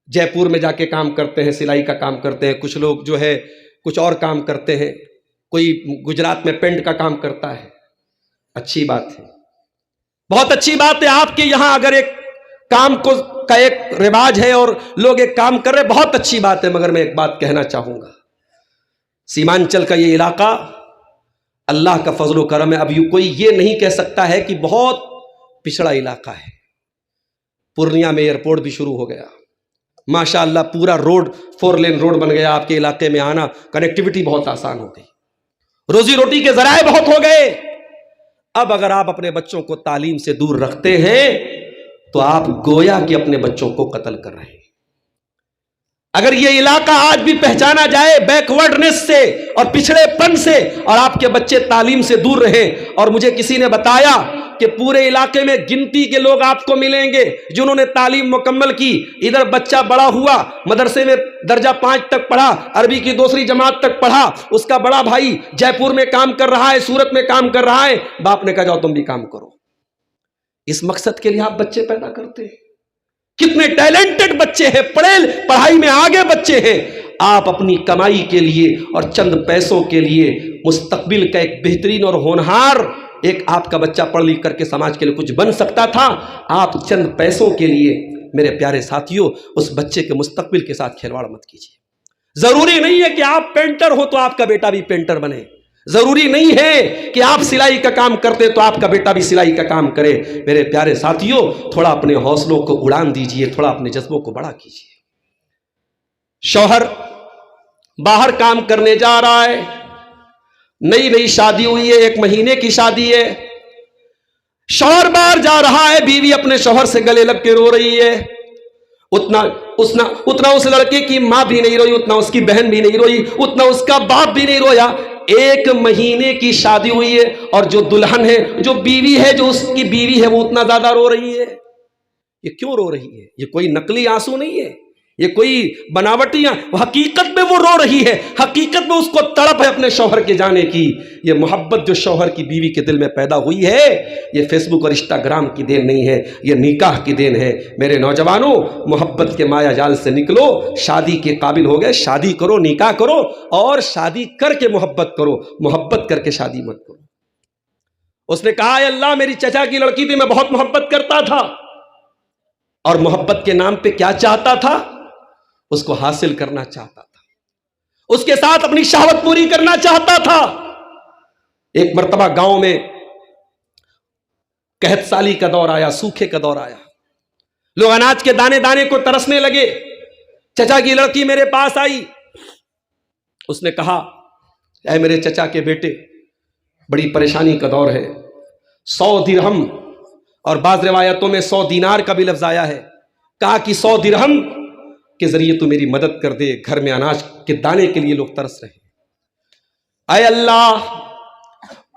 [SPEAKER 1] جے پور میں جا کے کام کرتے ہیں، سلائی کا کام کرتے ہیں. کچھ لوگ جو ہے کچھ اور کام کرتے ہیں، کوئی گجرات میں پینٹ کا کام کرتا ہے. اچھی بات ہے، بہت اچھی بات ہے. آپ کے یہاں اگر ایک کام کا ایک رواج ہے اور لوگ ایک کام کر رہے، بہت اچھی بات ہے. مگر میں ایک بات کہنا چاہوں گا، سیمانچل کا یہ علاقہ اللہ کا فضل و کرم ہے. اب کوئی یہ نہیں کہہ سکتا ہے کہ بہت پچھڑا علاقہ ہے. پورنیہ میں ایئرپورٹ بھی شروع ہو گیا، ماشاءاللہ پورا روڈ 4 لین روڈ بن گیا. آپ کے علاقے میں آنا، کنیکٹیوٹی بہت آسان ہو گئی، روزی روٹی کے ذرائع بہت ہو گئے. اب اگر آپ اپنے بچوں کو تعلیم سے دور رکھتے ہیں تو آپ گویا کہ اپنے بچوں کو قتل کر رہے ہیں. اگر یہ علاقہ آج بھی پہچانا جائے بیکورڈنس سے اور پچھڑے پن سے، اور آپ کے بچے تعلیم سے دور رہے، اور مجھے کسی نے بتایا کہ پورے علاقے میں گنتی کے لوگ آپ کو ملیں گے جنہوں نے تعلیم مکمل کی. ادھر بچہ بڑا ہوا، مدرسے میں درجہ 5 تک پڑھا، عربی کی 2 جماعت تک پڑھا، اس کا بڑا بھائی جے پور میں کام کر رہا ہے، سورت میں کام کر رہا ہے. باپ نے کہا جاؤ تم بھی کام کرو. اس مقصد کے لیے آپ بچے پیدا کرتے ہیں. کتنے ٹیلنٹڈ بچے ہیں، پڑھائی میں آگے بچے ہیں. آپ اپنی کمائی کے لیے اور چند پیسوں کے لیے مستقبل کا ایک بہترین اور ہونہار ایک آپ کا بچہ پڑھ لکھ کر کے سماج کے لیے کچھ بن سکتا تھا. آپ چند پیسوں کے لیے میرے پیارے ساتھیوں اس بچے کے مستقبل کے ساتھ کھلواڑ مت کیجیے. ضروری نہیں ہے کہ آپ پینٹر ہو تو آپ کا بیٹا بھی پینٹر بنے. ضروری نہیں ہے کہ آپ سلائی کا کام کرتے تو آپ کا بیٹا بھی سلائی کا کام کرے. میرے پیارے ساتھیوں، تھوڑا اپنے حوصلوں کو اڑان دیجئے، تھوڑا اپنے جذبوں کو بڑا کیجئے. شوہر باہر کام کرنے جا رہا ہے، نئی شادی ہوئی ہے، 1 مہینے کی شادی ہے. شوہر باہر جا رہا ہے، بیوی اپنے شوہر سے گلے لگ کے رو رہی ہے. اتنا اس لڑکے کی ماں بھی نہیں روئی، اتنا اس کی بہن بھی نہیں روئی، اتنا اس کا باپ بھی نہیں رویا. 1 مہینے کی شادی ہوئی ہے اور جو دلہن ہے، جو بیوی ہے، جو اس کی بیوی ہے، وہ اتنا زیادہ رو رہی ہے. یہ کیوں رو رہی ہے؟ یہ کوئی نقلی آنسو نہیں ہے، یہ کوئی بناوٹیاں، حقیقت میں وہ رو رہی ہے. حقیقت میں اس کو تڑپ ہے اپنے شوہر کے جانے کی. یہ محبت جو شوہر کی بیوی کے دل میں پیدا ہوئی ہے، یہ فیس بک اور انسٹاگرام کی دین نہیں ہے، یہ نکاح کی دین ہے. میرے نوجوانوں، محبت کے مایا جال سے نکلو. شادی کے قابل ہو گئے، شادی کرو، نکاح کرو، اور شادی کر کے محبت کرو، محبت کر کے شادی مت کرو. اس نے کہا، اے اللہ، میری چچا کی لڑکی تھی، میں بہت محبت کرتا تھا، اور محبت کے نام پہ کیا چاہتا تھا؟ اس کو حاصل کرنا چاہتا تھا، اس کے ساتھ اپنی شہوت پوری کرنا چاہتا تھا. ایک مرتبہ گاؤں میں قحط سالی کا دور آیا، سوکھے کا دور آیا. لوگ اناج کے دانے دانے کو ترسنے لگے. چچا کی لڑکی میرے پاس آئی. اس نے کہا، اے میرے چچا کے بیٹے، بڑی پریشانی کا دور ہے. 100 درہم، اور بعض روایتوں میں 100 دینار کا بھی لفظ آیا ہے. کہا کہ 100 درہم کے ذریعے تو میری مدد کر دے، گھر میں اناج کے دانے کے لیے لوگ ترس رہے ہیں. اے اللہ،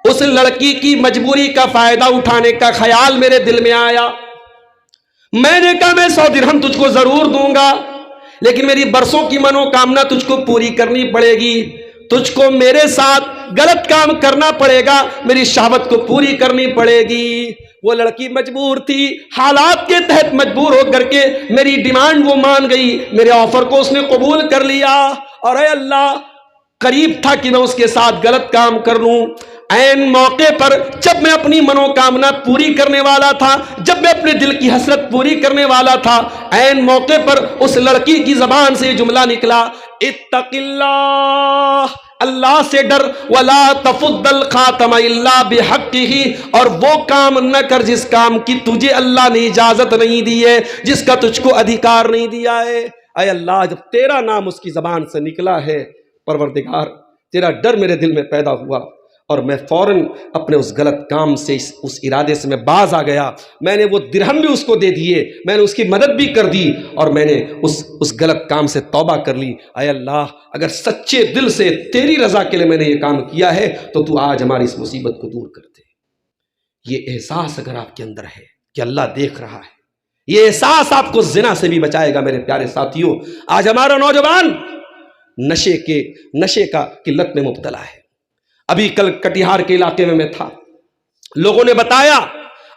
[SPEAKER 1] اس لڑکی کی مجبوری کا فائدہ اٹھانے کا خیال میرے دل میں آیا. میں نے کہا، میں 100 درہم تجھ کو ضرور دوں گا، لیکن میری برسوں کی منو کامنا تجھ کو پوری کرنی پڑے گی. تجھ کو میرے ساتھ غلط کام کرنا پڑے گا، میری شہوت کو پوری کرنی پڑے گی. وہ لڑکی مجبور تھی، حالات کے تحت مجبور ہو کر کے میری ڈیمانڈ وہ مان گئی، میرے آفر کو اس نے قبول کر لیا. اور اے اللہ، قریب تھا کہ میں اس کے ساتھ غلط کام کر لوں. عین موقع پر جب میں اپنی منوکامنا پوری کرنے والا تھا، جب میں اپنے دل کی حسرت پوری کرنے والا تھا، عین موقع پر اس لڑکی کی زبان سے یہ جملہ نکلا، اتق اللہ، اللہ سے ڈر، ولا تفض الخاتم الا بحقہ، اور وہ کام نہ کر جس کام کی تجھے اللہ نے اجازت نہیں دی ہے، جس کا تجھ کو ادھیکار نہیں دیا ہے. اے اللہ، جب تیرا نام اس کی زبان سے نکلا ہے، پروردگار، تیرا ڈر میرے دل میں پیدا ہوا. اور میں فوراً اپنے اس غلط کام سے اس ارادے سے میں باز آ گیا. میں نے وہ درہم بھی اس کو دے دیے, میں نے اس کی مدد بھی کر دی, اور میں نے اس غلط کام سے توبہ کر لی. اے اللہ, اگر سچے دل سے تیری رضا کے لیے میں نے یہ کام کیا ہے تو تو آج ہماری اس مصیبت کو دور کر دے. یہ احساس اگر آپ کے اندر ہے کہ اللہ دیکھ رہا ہے, یہ احساس آپ کو زنا سے بھی بچائے گا. میرے پیارے ساتھیوں, آج ہمارا نوجوان نشے کی لت میں مبتلا ہے. ابھی کل کٹیہار کے علاقے میں تھا, لوگوں نے بتایا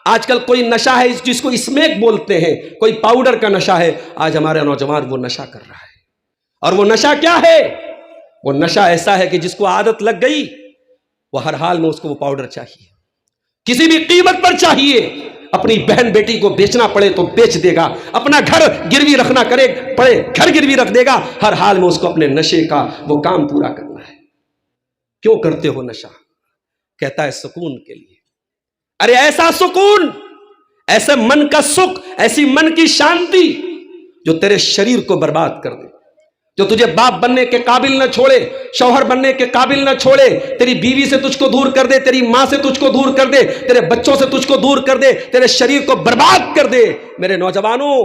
[SPEAKER 1] آج کل کوئی نشہ ہے جس کو اسمیک بولتے ہیں, کوئی پاؤڈر کا نشہ ہے. آج ہمارا نوجوان وہ نشہ کر رہا ہے. اور وہ نشہ کیا ہے؟ وہ نشہ ایسا ہے کہ جس کو عادت لگ گئی وہ ہر حال میں اس کو وہ پاؤڈر چاہیے, کسی بھی قیمت پر چاہیے. اپنی بہن بیٹی کو بیچنا پڑے تو بیچ دے گا, اپنا گھر گروی رکھنا پڑے گھر گروی رکھ دے گا. ہر حال میں اس کو اپنے نشے کا وہ کام پورا کرنا ہے. کیوں کرتے ہو نشہ؟ کہتا ہے سکون کے لیے. ارے ایسا سکون, ایسے من کا سکھ, ایسی من کی شانتی جو تیرے شریر کو برباد کر دے, جو تجھے باپ بننے کے قابل نہ چھوڑے, شوہر بننے کے قابل نہ چھوڑے, تیری بیوی سے تجھ کو دور کر دے, تیری ماں سے تجھ کو دور کر دے, تیرے بچوں سے تجھ کو دور کر دے, تیرے شریر کو برباد کر دے. میرے نوجوانوں,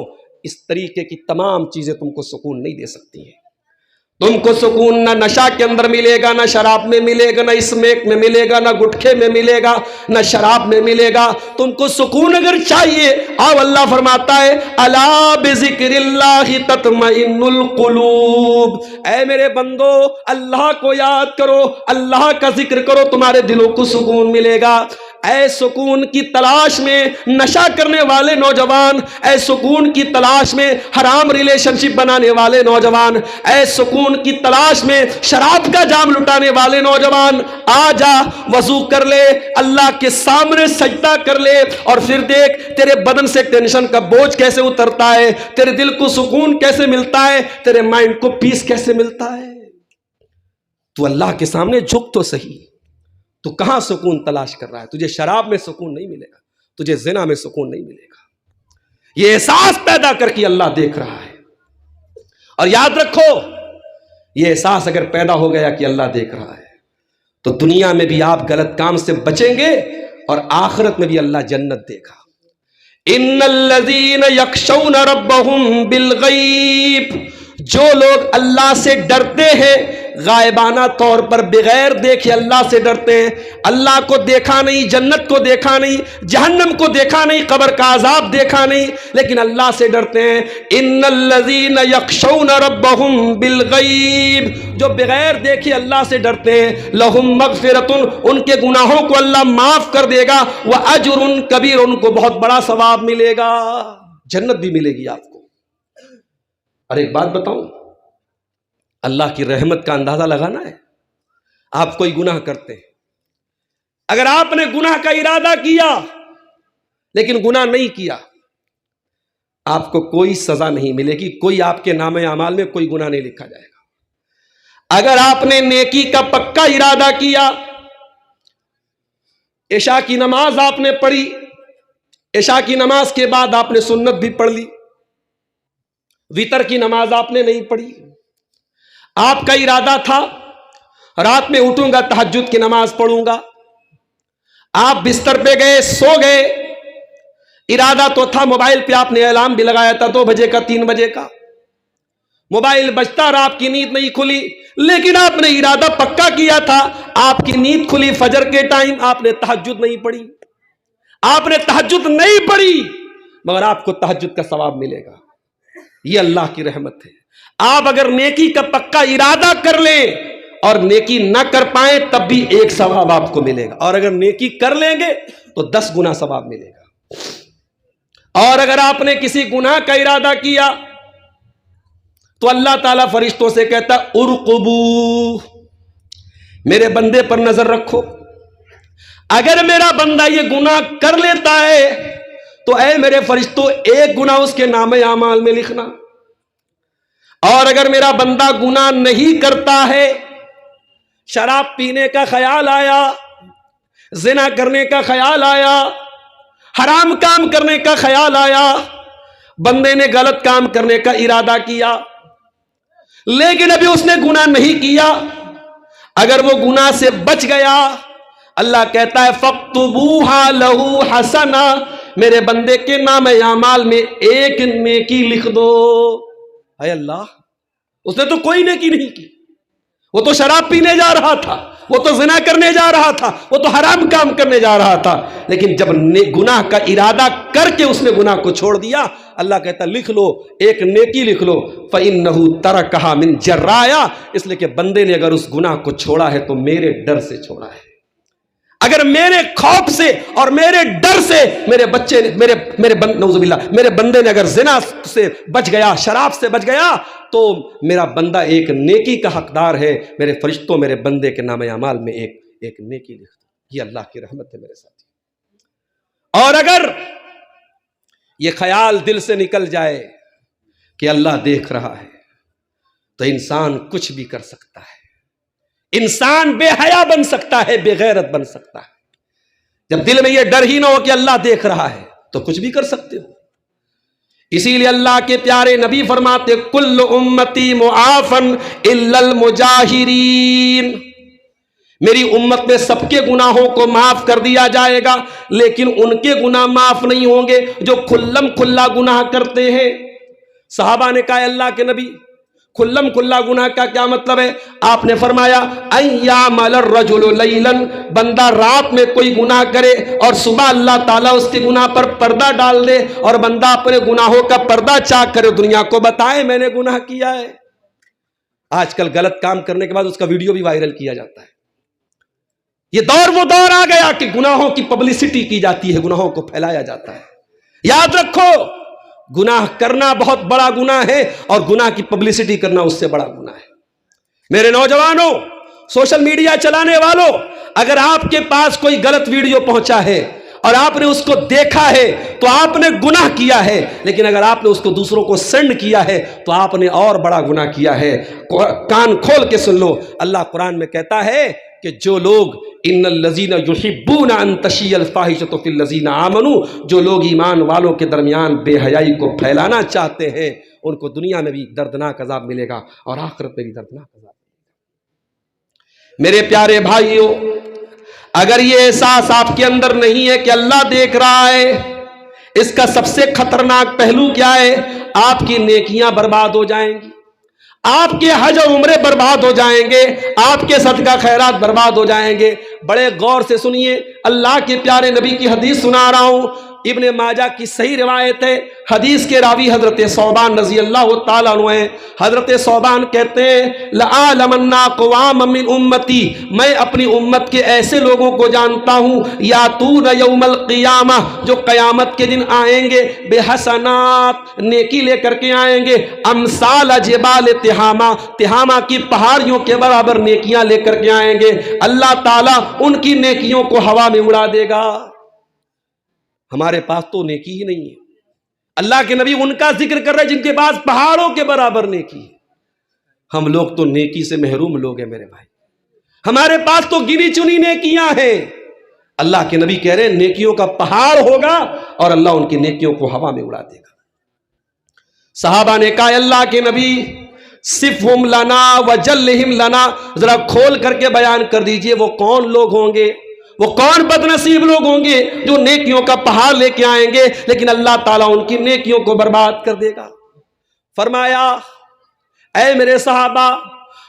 [SPEAKER 1] اس طریقے کی تمام چیزیں تم کو سکون نہیں دے سکتی ہیں. تم کو سکون نہ نشہ کے اندر ملے گا, نہ شراب میں ملے گا, نہ اسمیک میں ملے گا, نہ گٹکھے میں ملے گا, نہ شراب میں ملے گا. تم کو سکون اگر چاہیے, آؤ اللہ فرماتا ہے الا بذکر اللہ تطمئن القلوب. اے میرے بندو, اللہ کو یاد کرو, اللہ کا ذکر کرو, تمہارے دلوں کو سکون ملے گا. اے سکون کی تلاش میں نشہ کرنے والے نوجوان, اے سکون کی تلاش میں حرام ریلیشن شپ بنانے والے نوجوان, اے سکون کی تلاش میں شراب کا جام لٹانے والے نوجوان, آ جا, وضو کر لے, اللہ کے سامنے سجدہ کر لے, اور پھر دیکھ تیرے بدن سے ٹینشن کا بوجھ کیسے اترتا ہے, تیرے دل کو سکون کیسے ملتا ہے, تیرے مائنڈ کو پیس کیسے ملتا ہے. تو اللہ کے سامنے جھک تو صحیح. تو کہاں سکون تلاش کر رہا ہے؟ تجھے شراب میں سکون نہیں ملے گا, تجھے زنا میں سکون نہیں ملے گا. یہ احساس پیدا کر کے اللہ دیکھ رہا ہے. اور یاد رکھو, یہ احساس اگر پیدا ہو گیا کہ اللہ دیکھ رہا ہے تو دنیا میں بھی آپ غلط کام سے بچیں گے, اور آخرت میں بھی اللہ جنت دے گا. ان الذین یخشون ربہم بالغیب, جو لوگ اللہ سے ڈرتے ہیں غائبانہ طور پر, بغیر دیکھے اللہ سے ڈرتے ہیں. اللہ کو دیکھا نہیں, جنت کو دیکھا نہیں, جہنم کو دیکھا نہیں, قبر کا عذاب دیکھا نہیں, لیکن اللہ سے ڈرتے ہیں. ان الذین یخشون ربہم بالغیب, جو بغیر دیکھے اللہ سے ڈرتے ہیں, لہم مغفرۃ, ان کے گناہوں کو اللہ معاف کر دے گا, واجر کبیر, ان کو بہت بڑا ثواب ملے گا, جنت بھی ملے گی آپ کو. اور ایک بات بتاؤں, اللہ کی رحمت کا اندازہ لگانا ہے. آپ کوئی گناہ کرتے ہیں, اگر آپ نے گناہ کا ارادہ کیا لیکن گناہ نہیں کیا, آپ کو کوئی سزا نہیں ملے گی, کوئی آپ کے نامہ اعمال میں کوئی گناہ نہیں لکھا جائے گا. اگر آپ نے نیکی کا پکا ارادہ کیا, عشاء کی نماز آپ نے پڑھی, عشاء کی نماز کے بعد آپ نے سنت بھی پڑھ لی, وتر کی نماز آپ نے نہیں پڑھی, آپ کا ارادہ تھا رات میں اٹھوں گا تہجد کی نماز پڑھوں گا, آپ بستر پہ گئے, سو گئے, ارادہ تو تھا, موبائل پہ آپ نے الارم بھی لگایا تھا 2 بجے کا, 3 بجے کا, موبائل بجتا اور آپ کی نیند نہیں کھلی, لیکن آپ نے ارادہ پکا کیا تھا, آپ کی نیند کھلی فجر کے ٹائم, آپ نے تہجد نہیں پڑھی, آپ نے تہجد نہیں پڑھی, مگر آپ کو تہجد کا ثواب ملے گا. یہ اللہ کی رحمت ہے. آپ اگر نیکی کا پکا ارادہ کر لیں اور نیکی نہ کر پائیں تب بھی ایک ثواب آپ کو ملے گا, اور اگر نیکی کر لیں گے تو 10 گنا ثواب ملے گا. اور اگر آپ نے کسی گناہ کا ارادہ کیا تو اللہ تعالیٰ فرشتوں سے کہتا ارقبو, میرے بندے پر نظر رکھو, اگر میرا بندہ یہ گناہ کر لیتا ہے تو اے میرے فرشتوں ایک گناہ اس کے نامہ اعمال میں لکھنا, اور اگر میرا بندہ گناہ نہیں کرتا ہے, شراب پینے کا خیال آیا, زنا کرنے کا خیال آیا, حرام کام کرنے کا خیال آیا, بندے نے غلط کام کرنے کا ارادہ کیا لیکن ابھی اس نے گناہ نہیں کیا, اگر وہ گناہ سے بچ گیا, اللہ کہتا ہے فَاكْتُبُوهَا لَهُ حَسَنًا، میرے بندے کے نام اعمال میں ایک نیکی لکھ دو۔ اے اللہ، اس نے تو کوئی نیکی نہیں کی، وہ تو شراب پینے جا رہا تھا، وہ تو زنا کرنے جا رہا تھا، وہ تو حرام کام کرنے جا رہا تھا، لیکن جب گناہ کا ارادہ کر کے اس نے گناہ کو چھوڑ دیا، اللہ کہتا لکھ لو، ایک نیکی لکھ لو۔ فَإِنَّهُ تَرَكَهَا مِن جَرَّايَا، اس لیے کہ بندے نے اگر اس گناہ کو چھوڑا ہے تو میرے ڈر سے چھوڑا ہے، اگر میرے خوف سے اور میرے ڈر سے میرے بچے نعوذ باللہ میرے بندے نے اگر زنا سے بچ گیا، شراب سے بچ گیا، تو میرا بندہ ایک نیکی کا حقدار ہے۔ میرے فرشتوں میرے بندے کے نام اعمال میں ایک نیکی لکھ دو۔ یہ اللہ کی رحمت ہے میرے ساتھ۔ اور اگر یہ خیال دل سے نکل جائے کہ اللہ دیکھ رہا ہے، تو انسان کچھ بھی کر سکتا ہے، انسان بے حیا بن سکتا ہے، بے غیرت بن سکتا ہے۔ جب دل میں یہ ڈر ہی نہ ہو کہ اللہ دیکھ رہا ہے تو کچھ بھی کر سکتے ہو۔ اسی لیے اللہ کے پیارے نبی فرماتے کل امتی معافن الا المجاہرین، میری امت میں سب کے گناہوں کو معاف کر دیا جائے گا، لیکن ان کے گناہ معاف نہیں ہوں گے جو کھلم کھلا گناہ کرتے ہیں۔ صحابہ نے کہا اللہ کے نبی کھلم کھلا گناہ کا کیا مطلب ہے؟ آپ نے فرمایا اَيَّعْمَلَ الرَّجُلُ لَيْلًا، بندہ رات میں کوئی گناہ کرے اور صبح اللہ تعالیٰ اس کے گناہ پر پردہ ڈال دے، اور بندہ اپنے گناہوں کا پردہ چاک کرے، دنیا کو بتائے میں نے گناہ کیا ہے۔ آج کل غلط کام کرنے کے بعد اس کا ویڈیو بھی وائرل کیا جاتا ہے۔ یہ دور وہ دور آ گیا کہ گناہوں کی پبلسٹی کی جاتی ہے، گناہوں کو پھیلایا جاتا ہے۔ یاد رکھو، گناہ کرنا بہت بڑا گناہ ہے، اور گناہ کی پبلسٹی کرنا اس سے بڑا گناہ ہے۔ میرے نوجوانوں، سوشل میڈیا چلانے والوں، اگر آپ کے پاس کوئی غلط ویڈیو پہنچا ہے اور آپ نے اس کو دیکھا ہے تو آپ نے گناہ کیا ہے، لیکن اگر آپ نے اس کو دوسروں کو سینڈ کیا ہے تو آپ نے اور بڑا گناہ کیا ہے۔ کان کھول کے سن لو، اللہ قرآن میں کہتا ہے کہ جو لوگ ان الذین یحبون ان تشیع الفاحشۃ فی الذین آمنوا، جو لوگ ایمان والوں کے درمیان بے حیائی کو پھیلانا چاہتے ہیں، ان کو دنیا میں بھی دردناک عذاب ملے گا اور آخرت میں بھی دردناک عذاب ملے گا۔ میرے پیارے بھائیوں، اگر یہ احساس آپ کے اندر نہیں ہے کہ اللہ دیکھ رہا ہے، اس کا سب سے خطرناک پہلو کیا ہے؟ آپ کی نیکیاں برباد ہو جائیں گی، آپ کے حج و عمرے برباد ہو جائیں گے، آپ کے صدقہ خیرات برباد ہو جائیں گے۔ بڑے غور سے سنیے، اللہ کے پیارے نبی کی حدیث سنا رہا ہوں، ابن ماجہ کی صحیح روایت ہے۔ حدیث کے راوی حضرت ثوبان رضی اللہ تعالیٰ عنہ ہیں۔ حضرت ثوبان کہتے ہیں لَأَعْلَمَنَّ أَقْوَامًا مِّنْ أُمَّتِي، میں اپنی امت کے ایسے لوگوں کو جانتا ہوں یاتون یوم القیامہ، جو قیامت کے دن آئیں گے بحسنات، نیکی لے کر کے آئیں گے، امثال جبال تہامہ، تہامہ کی پہاڑیوں کے برابر نیکیاں لے کر کے آئیں گے۔ اللہ تعالیٰ ان کی نیکیوں کو ہوا میں اڑا دے گا۔ ہمارے پاس تو نیکی ہی نہیں ہے۔ اللہ کے نبی ان کا ذکر کر رہے جن کے پاس پہاڑوں کے برابر نیکی ہے۔ ہم لوگ تو نیکی سے محروم لوگ ہیں میرے بھائی، ہمارے پاس تو گنی چنی نیکیاں ہیں۔ اللہ کے نبی کہہ رہے ہیں نیکیوں کا پہاڑ ہوگا اور اللہ ان کی نیکیوں کو ہوا میں اڑا دے گا۔ صحابہ نے کہا اللہ کے نبی صفہم لنا وجلہم لنا، ذرا کھول کر کے بیان کر دیجئے وہ کون لوگ ہوں گے، وہ کون بد نصیب لوگ ہوں گے جو نیکیوں کا پہاڑ لے کے آئیں گے لیکن اللہ تعالیٰ ان کی نیکیوں کو برباد کر دے گا۔ فرمایا اے میرے صحابہ،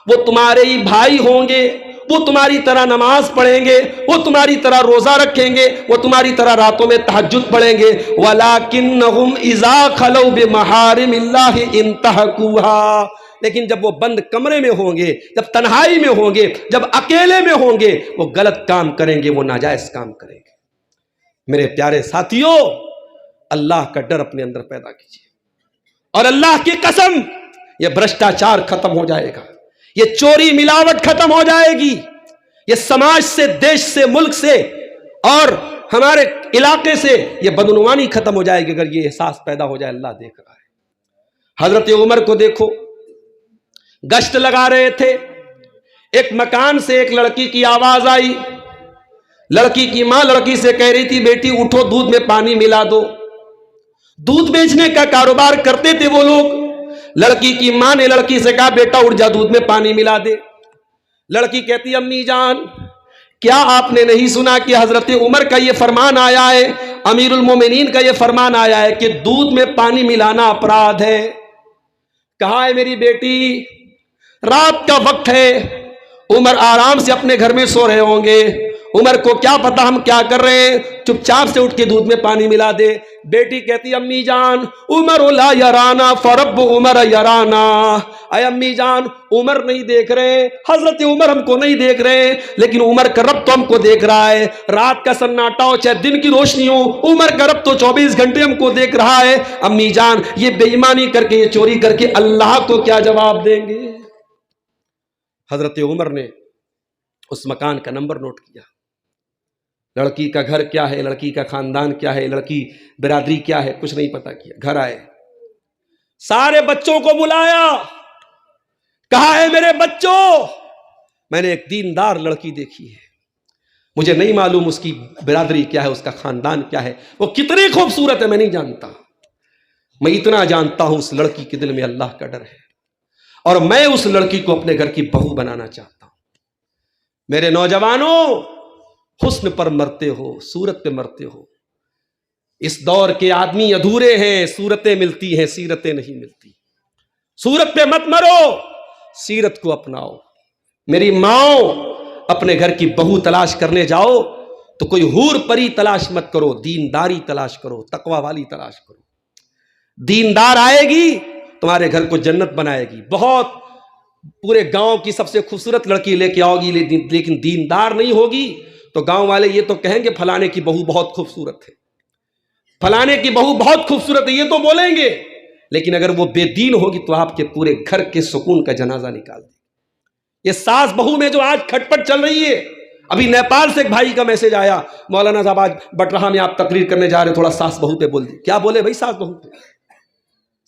[SPEAKER 1] وہ تمہارے ہی بھائی ہوں گے، وہ تمہاری طرح نماز پڑھیں گے، وہ تمہاری طرح روزہ رکھیں گے، وہ تمہاری طرح راتوں میں تہجد پڑھیں گے، وَلَكِنَّهُمْ إِذَا خَلَوْا بِمَحَارِمِ اللَّهِ انتهكوها، لیکن جب وہ بند کمرے میں ہوں گے، جب تنہائی میں ہوں گے، جب اکیلے میں ہوں گے، وہ غلط کام کریں گے، وہ ناجائز کام کریں گے۔ میرے پیارے ساتھیوں، اللہ کا ڈر اپنے اندر پیدا کیجیے، اور اللہ کی قسم یہ بھرشٹاچار ختم ہو جائے گا، یہ چوری ملاوٹ ختم ہو جائے گی، یہ سماج سے، دیش سے، ملک سے اور ہمارے علاقے سے یہ بدعنوانی ختم ہو جائے گی اگر یہ احساس پیدا ہو جائے اللہ دیکھ رہا ہے۔ حضرت عمر کو دیکھو، گشت لگا رہے تھے، ایک مکان سے ایک لڑکی کی آواز آئی، لڑکی کی ماں لڑکی سے کہہ رہی تھی بیٹی اٹھو دودھ میں پانی ملا دو۔ دودھ بیچنے کا کاروبار کرتے تھے وہ لوگ۔ لڑکی کی ماں نے لڑکی سے کہا بیٹا اٹھ جا دودھ میں پانی ملا دے۔ لڑکی کہتی امی جان کیا آپ نے نہیں سنا کہ حضرت عمر کا یہ فرمان آیا ہے، امیر المومنین کا یہ فرمان آیا ہے کہ دودھ میں پانی ملانا اپرادھ ہے؟ کہاں ہے میری بیٹی؟ رات کا وقت ہے، عمر آرام سے اپنے گھر میں سو رہے ہوں گے، عمر کو کیا پتا ہم کیا کر رہے ہیں، چپ چاپ سے اٹھ کے دودھ میں پانی ملا دے۔ بیٹی کہتی امی جان عمر لا یرانا فرب عمر یرانا، اے امی جان عمر نہیں دیکھ رہے، حضرت عمر ہم کو نہیں دیکھ رہے، لیکن عمر کا رب تو ہم کو دیکھ رہا ہے۔ رات کا سناٹا ہو چاہے دن کی روشنی ہو، عمر کا رب تو 24 گھنٹے ہم کو دیکھ رہا ہے۔ امی جان یہ بے ایمانی کر کے، یہ چوری کر کے اللہ کو کیا جواب دیں گے؟ حضرت عمر نے اس مکان کا نمبر نوٹ کیا، لڑکی کا گھر کیا ہے، لڑکی کا خاندان کیا ہے، لڑکی برادری کیا ہے، کچھ نہیں پتا کیا۔ گھر آئے، سارے بچوں کو بلایا، کہا ہے میرے بچوں میں نے ایک دیندار لڑکی دیکھی ہے، مجھے نہیں معلوم اس کی برادری کیا ہے، اس کا خاندان کیا ہے، وہ کتنی خوبصورت ہے میں نہیں جانتا، میں اتنا جانتا ہوں اس لڑکی کے دل میں اللہ کا ڈر ہے، اور میں اس لڑکی کو اپنے گھر کی بہو بنانا چاہتا ہوں۔ میرے نوجوانوں، حسن پر مرتے ہو، صورت پہ مرتے ہو۔ اس دور کے آدمی ادھورے ہیں، صورتیں ملتی ہیں، سیرتیں نہیں ملتی۔ صورت پہ مت مرو، سیرت کو اپناؤ۔ میری ماؤں، اپنے گھر کی بہو تلاش کرنے جاؤ تو کوئی حور پری تلاش مت کرو، دینداری تلاش کرو، تقوی والی تلاش کرو۔ دیندار آئے گی تمہارے گھر کو جنت بنائے گی۔ بہت پورے گاؤں کی سب سے خوبصورت لڑکی لے کے آؤ گی، لیکن دیندار نہیں ہوگی تو گاؤں والے یہ تو کہیں گے فلانے کی بہو بہت خوبصورت ہے، فلانے کی بہو بہت خوبصورت ہے، یہ تو بولیں گے، لیکن اگر وہ بے دین ہوگی تو آپ کے پورے گھر کے سکون کا جنازہ نکال دے۔ یہ ساس بہو میں جو آج کھٹ پٹ چل رہی ہے، ابھی نیپال سے ایک بھائی کا میسج آیا، مولانا صاحب آج بٹرہا میں آپ تقریر کرنے جا رہے، تھوڑا ساس بہو پہ بول دی۔ کیا بولے بھائی ساس بہو پہ؟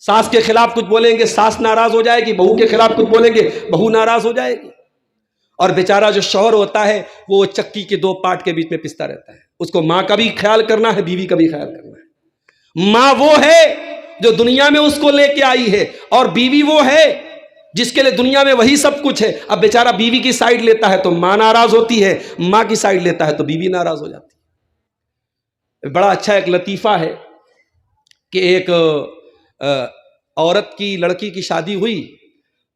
[SPEAKER 1] ساس کے خلاف کچھ بولیں گے ساس ناراض ہو جائے گی، بہو کے خلاف کچھ بولیں گے بہو ناراض ہو جائے گی۔ اور بیچارہ جو شوہر ہوتا ہے وہ چکی کے دو پارٹ کے بیچ میں پستا رہتا ہے، اس کو ماں کا بھی خیال کرنا ہے، بیوی کا بھی خیال کرنا ہے۔ ماں وہ ہے جو دنیا میں اس کو لے کے آئی ہے، اور بیوی وہ ہے جس کے لیے دنیا میں وہی سب کچھ ہے۔ اب بیچارہ بیوی کی سائیڈ لیتا ہے تو ماں ناراض ہوتی ہے، ماں کی سائیڈ لیتا ہے تو بیوی ناراض ہو جاتی ہے۔ بڑا اچھا ایک لطیفہ ہے کہ ایک عورت کی لڑکی کی شادی ہوئی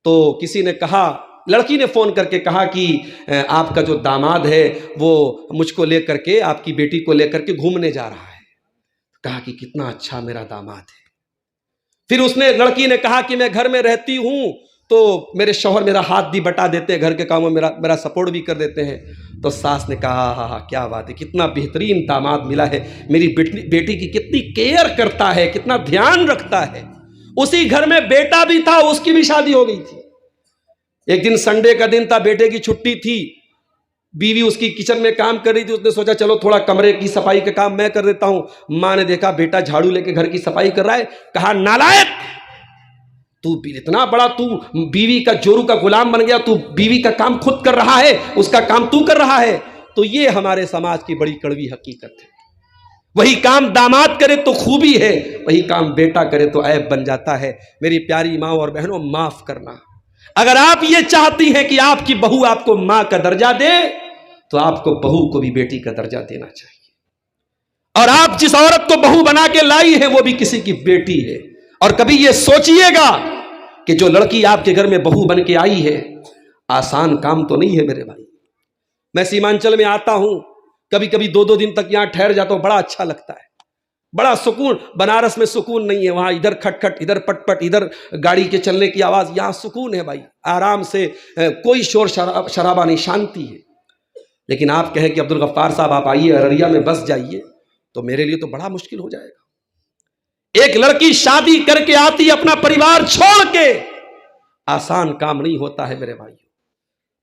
[SPEAKER 1] تو کسی نے کہا، لڑکی نے فون کر کے کہا کہ آپ کا جو داماد ہے وہ مجھ کو لے کر کے، آپ کی بیٹی کو لے کر کے گھومنے جا رہا ہے۔ کہا کہ کتنا اچھا میرا داماد ہے۔ پھر اس نے، لڑکی نے کہا کہ میں گھر میں رہتی ہوں تو میرے شوہر میرا ہاتھ بھی بٹا دیتے ہیں، گھر کے کاموں میں میرا سپورٹ بھی کر دیتے ہیں۔ تو ساس نے کہا ہاں ہاں کیا بات ہے، کتنا بہترین داماد ملا ہے، میری بیٹی کی کتنی کیئر کرتا ہے، کتنا دھیان رکھتا ہے۔ اسی گھر میں بیٹا بھی تھا، اس کی بھی شادی ہو گئی تھی۔ ایک دن سنڈے کا دن تھا، بیٹے کی چھٹی تھی، بیوی اس کی کچن میں کام کر رہی تھی، اس نے سوچا چلو تھوڑا کمرے کی صفائی کا کام میں کر دیتا ہوں۔ ماں نے دیکھا بیٹا جھاڑو لے کے گھر کی صفائی کر رہا ہے، کہا نالائق، تو اتنا بڑا، تو بیوی کا جورو کا غلام بن گیا، تو بیوی کا کام خود کر رہا ہے، اس کا کام تو کر رہا ہے۔ تو یہ ہمارے سماج کی بڑی کڑوی حقیقت ہے۔ وہی کام داماد کرے تو خوبی ہے، وہی کام بیٹا کرے تو عیب بن جاتا ہے۔ میری پیاری ماں اور بہنوں، معاف کرنا۔ اگر آپ یہ چاہتی ہیں کہ آپ کی بہو آپ کو ماں کا درجہ دے تو آپ کو بہو کو بھی بیٹی کا درجہ دینا چاہیے، اور آپ جس عورت کو بہو بنا کے لائی ہے وہ بھی کسی کی بیٹی ہے۔ اور کبھی یہ سوچئے گا کہ جو لڑکی آپ کے گھر میں بہو بن کے آئی ہے، آسان کام تو نہیں ہے میرے بھائی۔ میں سیمانچل میں آتا ہوں، کبھی کبھی 2 دن تک یہاں ٹھہر جاتا ہوں، بڑا اچھا لگتا ہے، بڑا سکون۔ بنارس میں سکون نہیں ہے، وہاں ادھر کھٹ کھٹ، ادھر پٹ پٹ، ادھر گاڑی کے چلنے کی آواز۔ یہاں سکون ہے بھائی، آرام سے، کوئی شور شرابہ نہیں، شانتی ہے۔ لیکن آپ کہیں کہ عبدالغفار صاحب آپ آئیے ارریا میں بس جائیے، تو میرے لیے تو بڑا مشکل ہو جائے گا۔ ایک لڑکی شادی کر کے آتی ہے اپنا پریوار چھوڑ کے، آسان کام نہیں ہوتا ہے میرے بھائی۔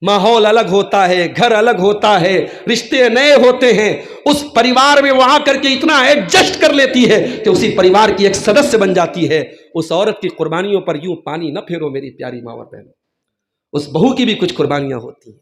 [SPEAKER 1] ماحول الگ ہوتا ہے، گھر الگ ہوتا ہے، رشتے نئے ہوتے ہیں، اس پریوار میں وہاں کر کے اتنا ایڈجسٹ کر لیتی ہے کہ اسی پریوار کی ایک سدسیہ بن جاتی ہے۔ اس عورت کی قربانیوں پر یوں پانی نہ پھیرو میری پیاری ماں اور بہنوں، اس بہو کی بھی کچھ قربانیاں ہوتی ہیں۔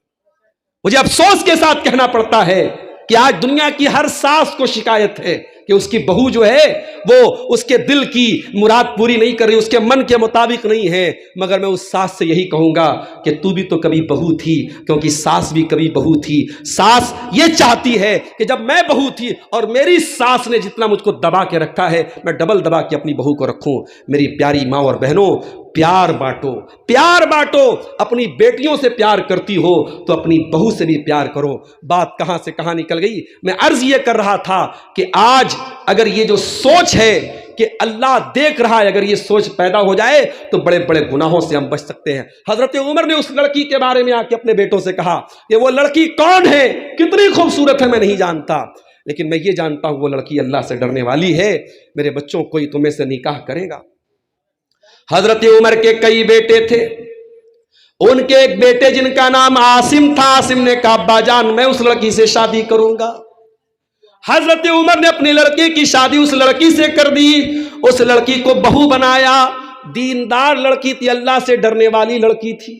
[SPEAKER 1] مجھے افسوس کے ساتھ کہنا پڑتا ہے کہ آج دنیا کی ہر ساس کو شکایت ہے کہ اس کی بہو جو ہے وہ اس کے دل کی مراد پوری نہیں کر رہی، اس کے من کے مطابق نہیں ہے، مگر میں اس ساس سے یہی کہوں گا کہ تو بھی تو کبھی بہو تھی، کیونکہ ساس بھی کبھی بہو تھی۔ ساس یہ چاہتی ہے کہ جب میں بہو تھی اور میری ساس نے جتنا مجھ کو دبا کے رکھا ہے میں ڈبل دبا کے اپنی بہو کو رکھوں۔ میری پیاری ماں اور بہنوں، پیار بانٹو، پیار بانٹو۔ اپنی بیٹیوں سے پیار کرتی ہو تو اپنی بہو سے بھی پیار کرو۔ بات کہاں سے کہاں نکل گئی؟ میں عرض یہ کر رہا تھا کہ آج اگر یہ جو سوچ ہے کہ اللہ دیکھ رہا ہے، اگر یہ سوچ پیدا ہو جائے تو بڑے بڑے گناہوں سے ہم بچ سکتے ہیں۔ حضرت عمر نے اس لڑکی کے بارے میں آ کے اپنے بیٹوں سے کہا کہ وہ لڑکی کون ہے، کتنی خوبصورت ہے، میں نہیں جانتا، لیکن میں یہ جانتا ہوں وہ لڑکی اللہ سے ڈرنے والی ہے۔ میرے بچوں کوئی تمہیں سے نکاح کرے گا؟ حضرت عمر کے کئی بیٹے تھے، ان کے ایک بیٹے جن کا نام عاصم تھا، عاصم نے کہا ابا جان میں اس لڑکی سے شادی کروں گا۔ حضرت عمر نے اپنی لڑکی کی شادی اس لڑکی سے کر دی، اس لڑکی کو بہو بنایا، دیندار لڑکی تھی، اللہ سے ڈرنے والی لڑکی تھی۔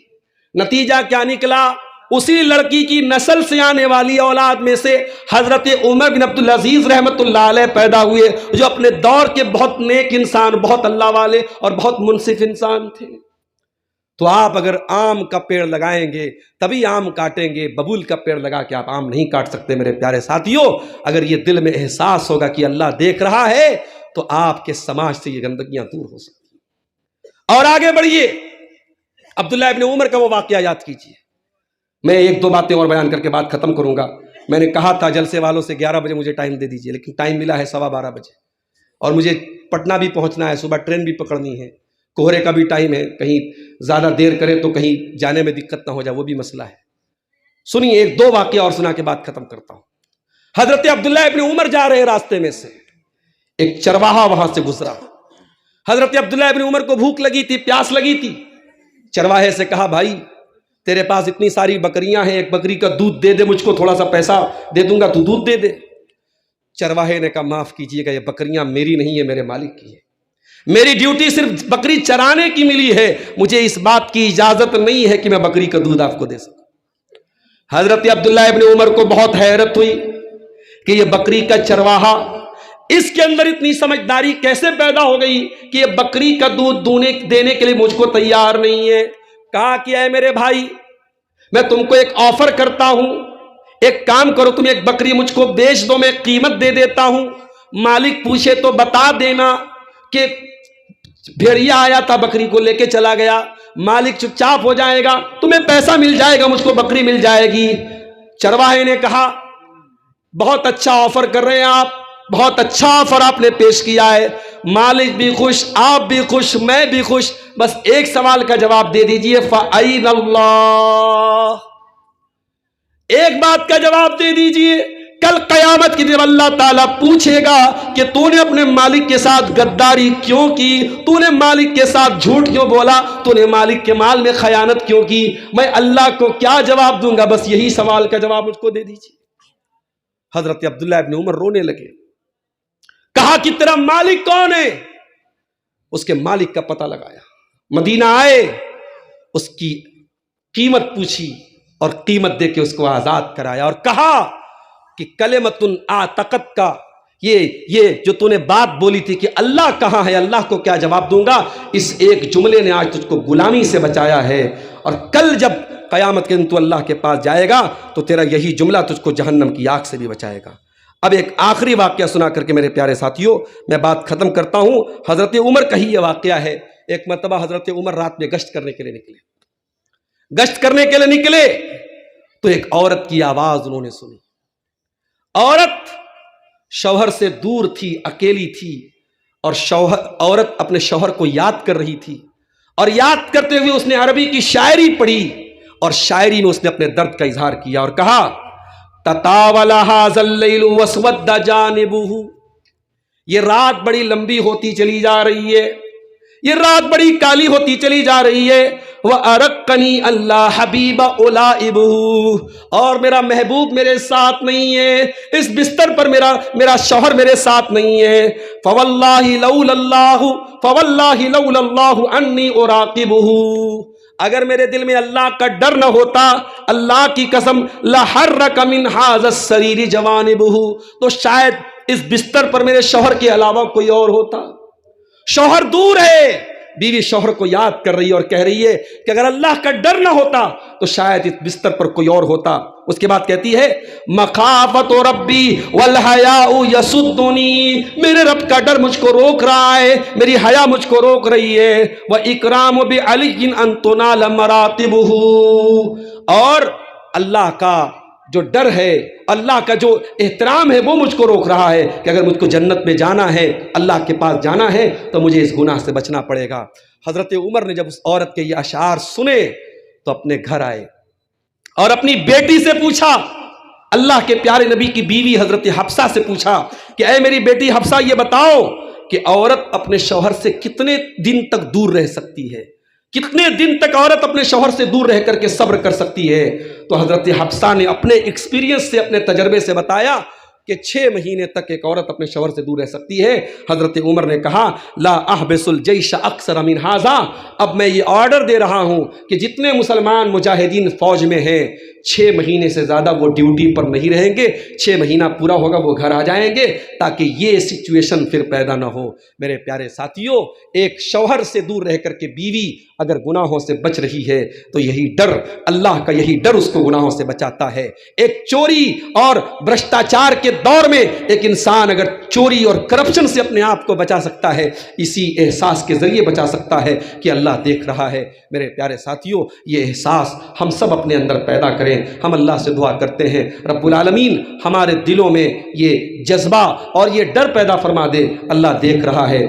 [SPEAKER 1] نتیجہ کیا نکلا؟ اسی لڑکی کی نسل سے آنے والی اولاد میں سے حضرت عمر بن عبدالعزیز رحمت اللہ علیہ پیدا ہوئے، جو اپنے دور کے بہت نیک انسان، بہت اللہ والے اور بہت منصف انسان تھے۔ تو آپ اگر آم کا پیڑ لگائیں گے تبھی آم کاٹیں گے، ببول کا پیڑ لگا کے آپ آم نہیں کاٹ سکتے۔ میرے پیارے ساتھیوں، اگر یہ دل میں احساس ہوگا کہ اللہ دیکھ رہا ہے تو آپ کے سماج سے یہ گندگیاں دور ہو سکتی ہیں۔ اور آگے بڑھیے، عبداللہ ابن عمر کا وہ واقعہ یاد کیجیے۔ میں ایک دو باتیں اور بیان کر کے بات ختم کروں گا۔ میں نے کہا تھا جلسے والوں سے 11 بجے مجھے ٹائم دے دیجیے، لیکن ٹائم ملا ہے 12:15 بجے، اور مجھے پٹنہ بھی پہنچنا ہے، صبح ٹرین بھی پکڑنی ہے، کوہرے کا بھی ٹائم ہے، کہیں زیادہ دیر کرے تو کہیں جانے میں دقت نہ ہو جائے، وہ بھی مسئلہ ہے۔ سنیے ایک دو واقعہ اور سنا کے بعد ختم کرتا ہوں۔ حضرت عبداللہ ابن عمر جا رہے راستے میں سے ایک چرواہا وہاں سے گزرا۔ حضرت عبداللہ ابن عمر کو بھوک لگی تھی، پیاس لگی تھی۔ چرواہے سے کہا بھائی تیرے پاس اتنی ساری بکریاں ہیں، ایک بکری کا دودھ دے دے، مجھ کو تھوڑا سا پیسہ دے دوں گا، تو دودھ دے دے۔ چرواہے نے کہا معاف کیجیے گا، یہ بکریاں میری نہیں ہے، میرے مالک کی ہے، میری ڈیوٹی صرف بکری چرانے کی ملی ہے، مجھے اس بات کی اجازت نہیں ہے کہ میں بکری کا دودھ آپ کو دے سکوں۔ حضرت عبداللہ ابن عمر کو بہت حیرت ہوئی کہ یہ بکری کا چرواہا، اس کے اندر اتنی سمجھداری کیسے پیدا ہو گئی کہ یہ بکری کا دودھ دینے کے لیے مجھ کو تیار نہیں ہے۔ کہا کہ اے میرے بھائی، میں تم کو ایک آفر کرتا ہوں، ایک کام کرو، تم ایک بکری مجھ کو بیچ دو، میں قیمت دے دیتا ہوں، مالک پوچھے تو بتا دینا کہ بھیڑیا آیا تھا بکری کو لے کے چلا گیا، مالک چپ چاپ ہو جائے گا، تمہیں پیسہ مل جائے گا، مجھ کو بکری مل جائے گی۔ چرواہے نے کہا بہت اچھا آفر کر رہے ہیں آپ، بہت اچھا آفر آپ نے پیش کیا ہے، مالک بھی خوش، آپ بھی خوش، میں بھی خوش، بس ایک سوال کا جواب دے دیجئے، فَأَيْنَ اللَّهُ، ایک بات کا جواب دے دیجئے، کل قیامت کی جب اللہ تعالیٰ پوچھے گا کہ تو نے اپنے مالک کے ساتھ غداری کیوں کی، تو نے مالک کے ساتھ جھوٹ کیوں بولا، تو نے مالک کے مال میں خیانت کیوں کی، میں اللہ کو کیا جواب دوں گا؟ بس یہی سوال کا جواب مجھ کو دے دیجئے۔ حضرت عبداللہ ابن عمر رونے لگے، کہا کہ تیرا مالک کون ہے؟ اس کے مالک کا پتہ لگایا، مدینہ آئے، اس کی قیمت پوچھی اور قیمت دے کے اس کو آزاد کرایا، اور کہا کہ کلمۃ اعتقد کا یہ جو تو نے بات بولی تھی کہ اللہ کہاں ہے، اللہ کو کیا جواب دوں گا، اس ایک جملے نے آج تجھ کو غلامی سے بچایا ہے، اور کل جب قیامت کے دن تو اللہ کے پاس جائے گا تو تیرا یہی جملہ تجھ کو جہنم کی آگ سے بھی بچائے گا۔ اب ایک آخری واقعہ سنا کر کے میرے پیارے ساتھیوں میں بات ختم کرتا ہوں۔ حضرت عمر کا ہی یہ واقعہ ہے۔ ایک مرتبہ حضرت عمر رات میں گشت کرنے کے لیے نکلے تو ایک عورت کی آواز انہوں نے سنی۔ عورت شوہر سے دور تھی، اکیلی تھی، اور عورت اپنے شوہر کو یاد کر رہی تھی، اور یاد کرتے ہوئے اس نے عربی کی شاعری پڑھی، اور شاعری میں اس نے اپنے درد کا اظہار کیا اور کہا تطاول ھذا اللیل واسود جانبہ، یہ رات بڑی لمبی ہوتی چلی جا رہی ہے، یہ رات بڑی کالی ہوتی چلی جا رہی ہے، وَأَرَقَّنِي اللَّهُ حَبِيبَ أُولَائِبُهُ، اور میرا محبوب میرے ساتھ نہیں ہے، اس بستر پر میرا شوہر میرے ساتھ نہیں ہے، فَوَاللَّهِ لَوْلَا اللَّهُ أَنِّي أُرَاقِبُهُ، اگر میرے دل میں اللہ کا ڈر نہ ہوتا، اللہ کی قسم لحرک من ھذا السریر جوانبہ، تو شاید اس بستر پر میرے شوہر کے علاوہ کوئی اور ہوتا۔ شوہر دور ہے، بیوی شوہر کو یاد کر رہی ہے اور کہہ رہی ہے کہ اگر اللہ کا ڈر نہ ہوتا تو شاید اس بستر پر کوئی اور ہوتا۔ اس کے بعد کہتی ہے مخافت ربی والحیاء یسدنی، میرے رب کا ڈر مجھ کو روک رہا ہے، میری حیا مجھ کو روک رہی ہے۔ واکرام بعلی ان تنال مراتبہ، اور اللہ کا جو ڈر ہے، اللہ کا جو احترام ہے وہ مجھ کو روک رہا ہے کہ اگر مجھ کو جنت میں جانا ہے، اللہ کے پاس جانا ہے تو مجھے اس گناہ سے بچنا پڑے گا۔ حضرت عمر نے جب اس عورت کے یہ اشعار سنے تو اپنے گھر آئے اور اپنی بیٹی سے پوچھا، اللہ کے پیارے نبی کی بیوی حضرت حفصہ سے پوچھا کہ اے میری بیٹی حفصہ، یہ بتاؤ کہ عورت اپنے شوہر سے کتنے دن تک دور رہ سکتی ہے، کتنے دن تک عورت اپنے شوہر سے دور رہ کر کے صبر کر سکتی ہے؟ تو حضرت حفصہ نے اپنے ایکسپیرینس سے، اپنے تجربے سے بتایا کہ 6 مہینے تک ایک عورت اپنے شوہر سے دور رہ سکتی ہے۔ حضرت عمر نے کہا لا احبس الجیش اکثر من ھذا، اب میں یہ آرڈر دے رہا ہوں کہ جتنے مسلمان مجاہدین فوج میں ہیں 6 مہینے سے زیادہ وہ ڈیوٹی پر نہیں رہیں گے، 6 مہینہ پورا ہوگا وہ گھر آ جائیں گے، تاکہ یہ سچویشن پھر پیدا نہ ہو۔ میرے پیارے ساتھیوں، ایک شوہر سے دور رہ کر کے بیوی اگر گناہوں سے بچ رہی ہے تو یہی ڈر، اللہ کا یہی ڈر اس کو گناہوں سے بچاتا ہے۔ ایک چوری اور بھرشٹاچار کے دور میں ایک انسان اگر چوری اور کرپشن سے اپنے آپ کو بچا سکتا ہے، اسی احساس کے ذریعے بچا سکتا ہے کہ اللہ دیکھ رہا ہے۔ میرے پیارے ساتھیوں، یہ احساس ہم سب اپنے اندر پیدا کریں۔ ہم اللہ سے دعا کرتے ہیں رب العالمین ہمارے دلوں میں یہ جذبہ اور یہ ڈر پیدا فرما دے۔ اللہ دیکھ رہا ہے۔